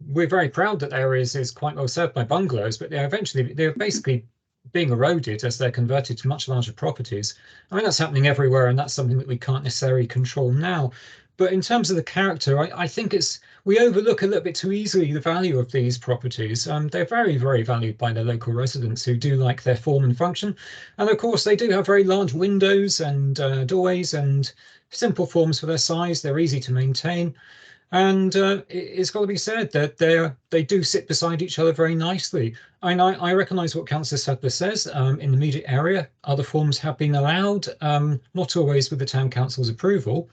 we're very proud that areas is quite well served by bungalows, but they're basically being eroded as they're converted to much larger properties. I mean, that's happening everywhere, and that's something that we can't necessarily control now. But in terms of the character, I think we overlook a little bit too easily the value of these properties. They're very, very valued by their local residents who do like their form and function. And of course, they do have very large windows and doorways and simple forms for their size. They're easy to maintain. And it's got to be said that they do sit beside each other very nicely. I recognise what Councillor Sadler says. In the immediate area, other forms have been allowed, not always with the Town Council's approval.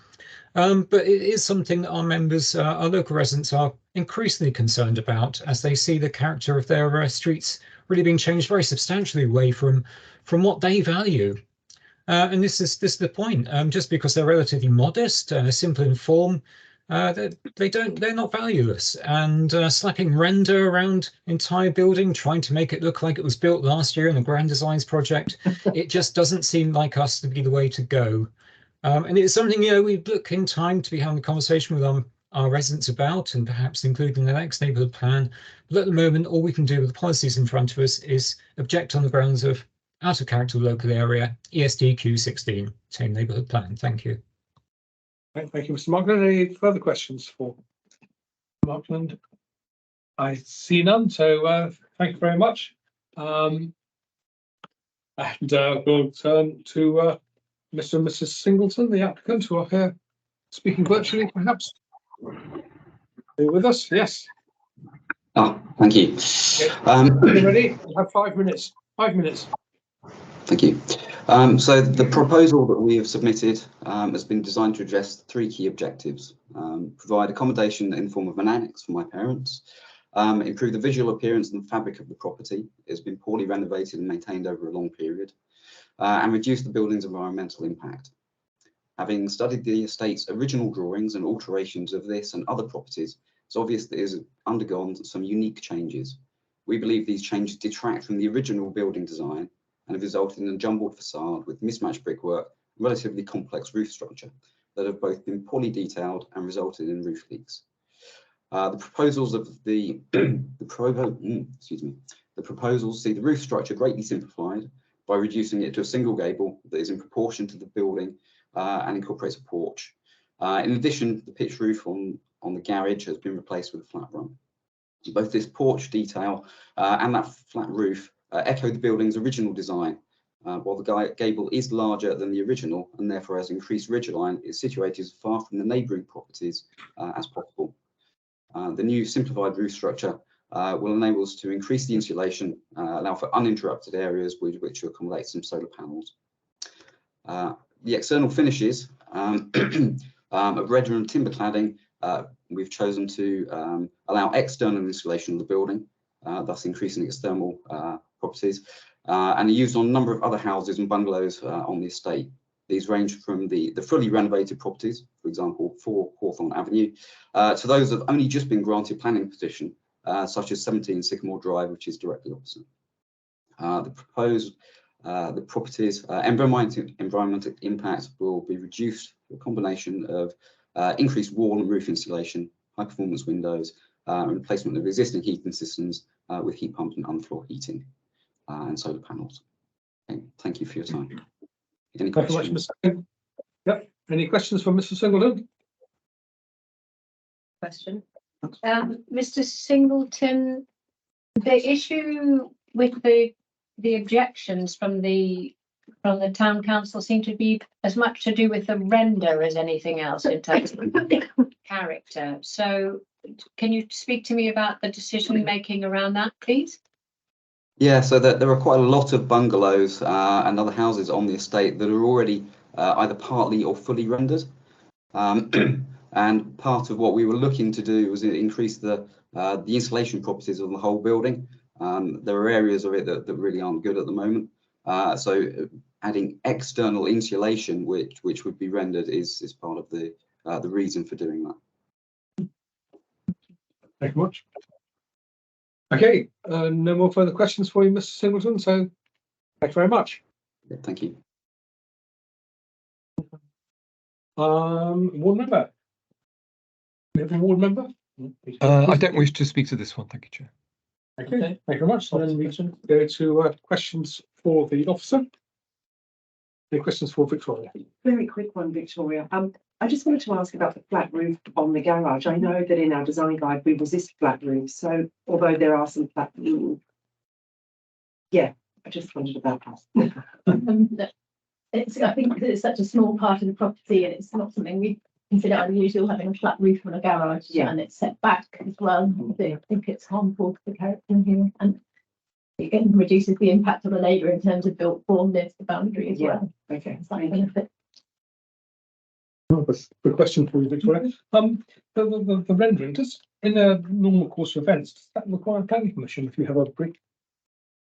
But it is something that our members, our local residents, are increasingly concerned about as they see the character of their streets really being changed very substantially away from what they value. And this is the point. Just because they're relatively modest, simple in form, they're not valueless. And slapping render around entire building, trying to make it look like it was built last year in a Grand Designs project, it just doesn't seem like us to be the way to go. And it's something, we look in time to be having a conversation with our residents about, and perhaps include in the next neighbourhood plan. But at the moment, all we can do with the policies in front of us is object on the grounds of out of character local area, ESDQ 16, same neighbourhood plan. Thank you. Thank you, Mr. Markland. Any further questions for Markland? I see none, so thank you very much. And we'll turn to Mr. and Mrs. Singleton, the applicant, who are here speaking virtually, perhaps. Are you with us? Yes. Oh, thank you. Okay. You ready? You have 5 minutes. 5 minutes. Thank you. So the proposal that we have submitted has been designed to address 3 key objectives. Provide accommodation in the form of an annex for my parents, improve the visual appearance and the fabric of the property. It's been poorly renovated and maintained over a long period, and reduce the building's environmental impact. Having studied the estate's original drawings and alterations of this and other properties, it's obvious that it has undergone some unique changes. We believe these changes detract from the original building design and have resulted in a jumbled facade with mismatched brickwork and relatively complex roof structure that have both been poorly detailed and resulted in roof leaks. The proposals of the proposals see the roof structure greatly simplified by reducing it to a single gable that is in proportion to the building and incorporates a porch. In addition, the pitched roof on the garage has been replaced with a flat run. Both this porch detail and that flat roof echo the building's original design, While the gable is larger than the original and therefore has increased ridgeline, it's situated as far from the neighbouring properties as possible. The new simplified roof structure will enable us to increase the insulation, allow for uninterrupted areas with which to accommodate some solar panels. The external finishes of redwood and timber cladding, we've chosen to allow external insulation of the building, thus increasing its thermal properties, and are used on a number of other houses and bungalows on the estate. These range from the fully renovated properties, for example, 4 Hawthorne Avenue, to those that have only just been granted planning petition, such as 17 Sycamore Drive, which is directly opposite. The property's environmental impact will be reduced through a combination of increased wall and roof insulation, high performance windows, and replacement of existing heating systems with heat pumps and underfloor heating and solar panels. Okay, thank you for your time. Any questions? Thank you much, Mr. Yep. Any questions from Mr. Singleton? Question. Mr. Singleton, the issue with the objections from the town council seem to be as much to do with the render as anything else in terms of character. So can you speak to me about the decision making around that, please? Yeah, so there are quite a lot of bungalows and other houses on the estate that are already either partly or fully rendered. And part of what we were looking to do was increase the insulation properties of the whole building. There are areas of it that really aren't good at the moment. So adding external insulation, which would be rendered, is part of the reason for doing that. Thank you much. Okay, no more further questions for you, Mr. Singleton. So thank you very much. Yeah, thank you. Ward member. We have a ward member. I don't wish to speak to this one. Thank you, Chair. Okay, thank you very much. So then we can go to questions for the officer. Any questions for Victoria? Very quick one, Victoria. I just wanted to ask about the flat roof on the garage. I know that in our design guide we resist flat roofs, so although there are some flat roofs, yeah, I just wondered about that. I think because it's such a small part of the property and it's not something we consider unusual having a flat roof on a garage, and it's set back as well. I think it's harmful to the character here, and it reduces the impact of the neighbour in terms of built form near the boundary as well. Okay, it's like benefit. Good question for you, Victoria. The rendering, does in a normal course of events, does that require planning permission if you have a brick?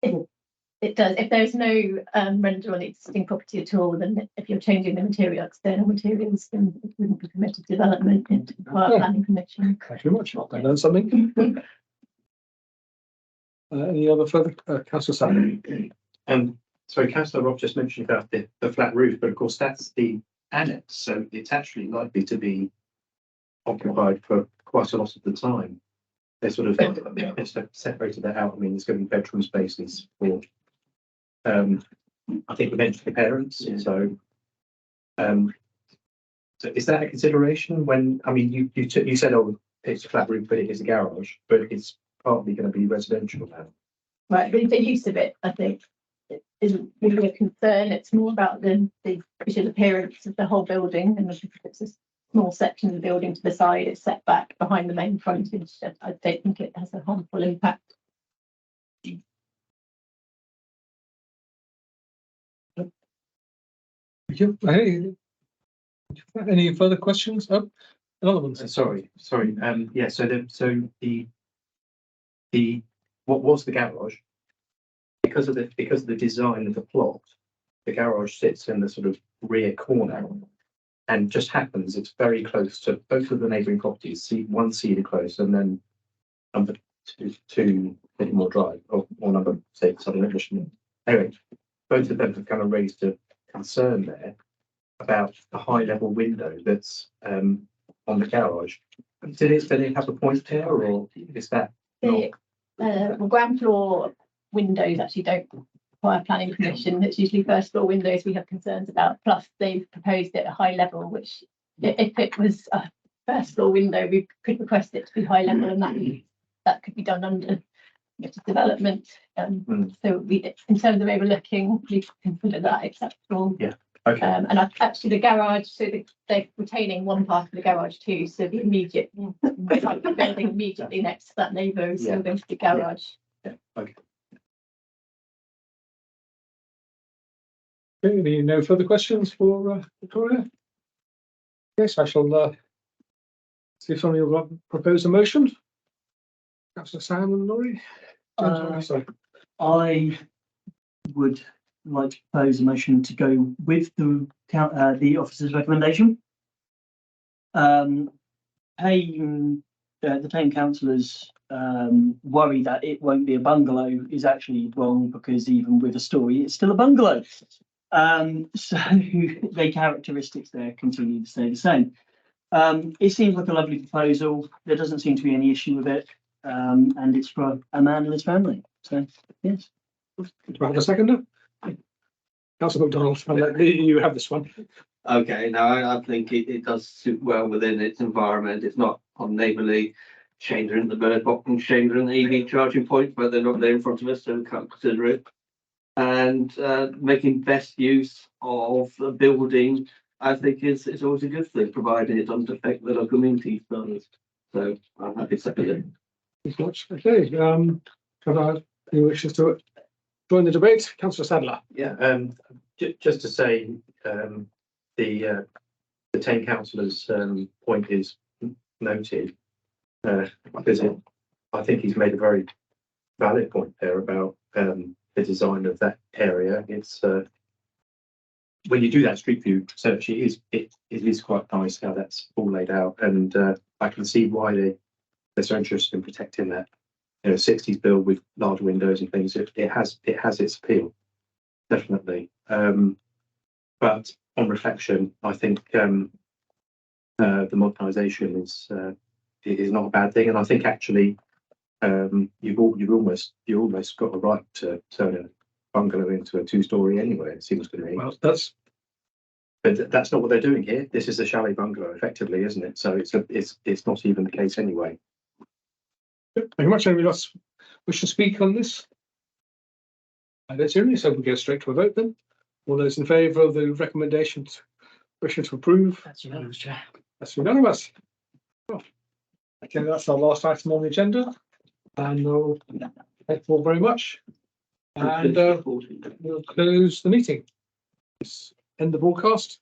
It does. If there's no render on the existing property at all, then if you're changing the material, external materials, then it wouldn't be permitted development into planning permission. Thank you very much. I learned something. Any other further? Councillor Sally. Sorry, Councillor Rob just mentioned about the flat roof, but of course that's the annex, so it's actually likely to be occupied for quite a lot of the time. They sort of separated that out. I mean, there's going to be bedroom spaces for, I think we mentioned the parents. So is that a consideration when, I mean, you said, oh, it's a flat roof, but it is a garage, but it's partly going to be residential now. Right, but the use of it, I think, isn't really a concern. It's more about the visual appearance of the whole building, and it's a small section of the building to the side. It's set back behind the main frontage. I don't think it has a harmful impact. Any further questions? Oh, another one. Sorry. Yeah. So the what was the garage? Because of the design of the plot, the garage sits in the sort of rear corner, and just happens it's very close to both of the neighbouring properties. One Cedar Close, and then number two Whitmore Drive, or number 6. I don't know. Anyway, both of them have kind of raised a concern there about the high level window that's on the garage. Did it have a point there, or is that the ground floor windows actually don't require planning permission? It's usually first floor windows we have concerns about. Plus, they've proposed it at a high level, which if it was a first floor window, we could request it to be high level, and that could be done under development. So we, in terms of overlooking, we consider that acceptable. Yeah. Okay. And actually the garage, so they're retaining one part of the garage too, so the immediate building immediately next to that neighbour is still going to be garage. Yeah. Okay. Okay, any no further questions for Victoria? Yes, I shall see if somebody will propose a motion. Councillor Sam and Laurie. Sorry. I would like to propose a motion to go with the officer's recommendation. The town councillors worry that it won't be a bungalow is actually wrong, because even with a story, it's still a bungalow. So the characteristics there continue to stay the same. It seems like a lovely proposal. There doesn't seem to be any issue with it. And it's for a man and his family. So, yes. Do I have a seconder? Councillor MacDonald, I'll let you have this one. Okay, now I think it does suit well within its environment. It's not unneighbourly. Changing the bird box and changing the EV charging point, but they're not there in front of us, so we can't consider it. And making best use of the building, I think is always a good thing, provided it doesn't affect the local community. So I'm happy to second it. Thanks much. Okay, can I have any wishes to join the debate? Councillor Sadler. Yeah, just to say, the 10 councillors' point is noted, because I think he's made a very valid point there about the design of that area. It's when you do that street view search, it is quite nice how that's all laid out, and I can see why they're so interested in protecting that. 60s build with large windows and things. It has its appeal, definitely. But on reflection, I think the modernisation is not a bad thing, and I think actually you've almost got a right to turn a bungalow into a 2-story anyway. It seems to me. Well, but that's not what they're doing here. This is a chalet bungalow, effectively, isn't it? So it's not even the case anyway. Thank you very much. Anybody else wish to speak on this? I don't see any, so we'll go straight to a vote then. All those in favour of the recommendations wishing to approve? That's unanimous, Chair. That's unanimous. Oh, okay, that's our last item on the agenda. And thank you all very much. And we'll close the meeting. End the broadcast.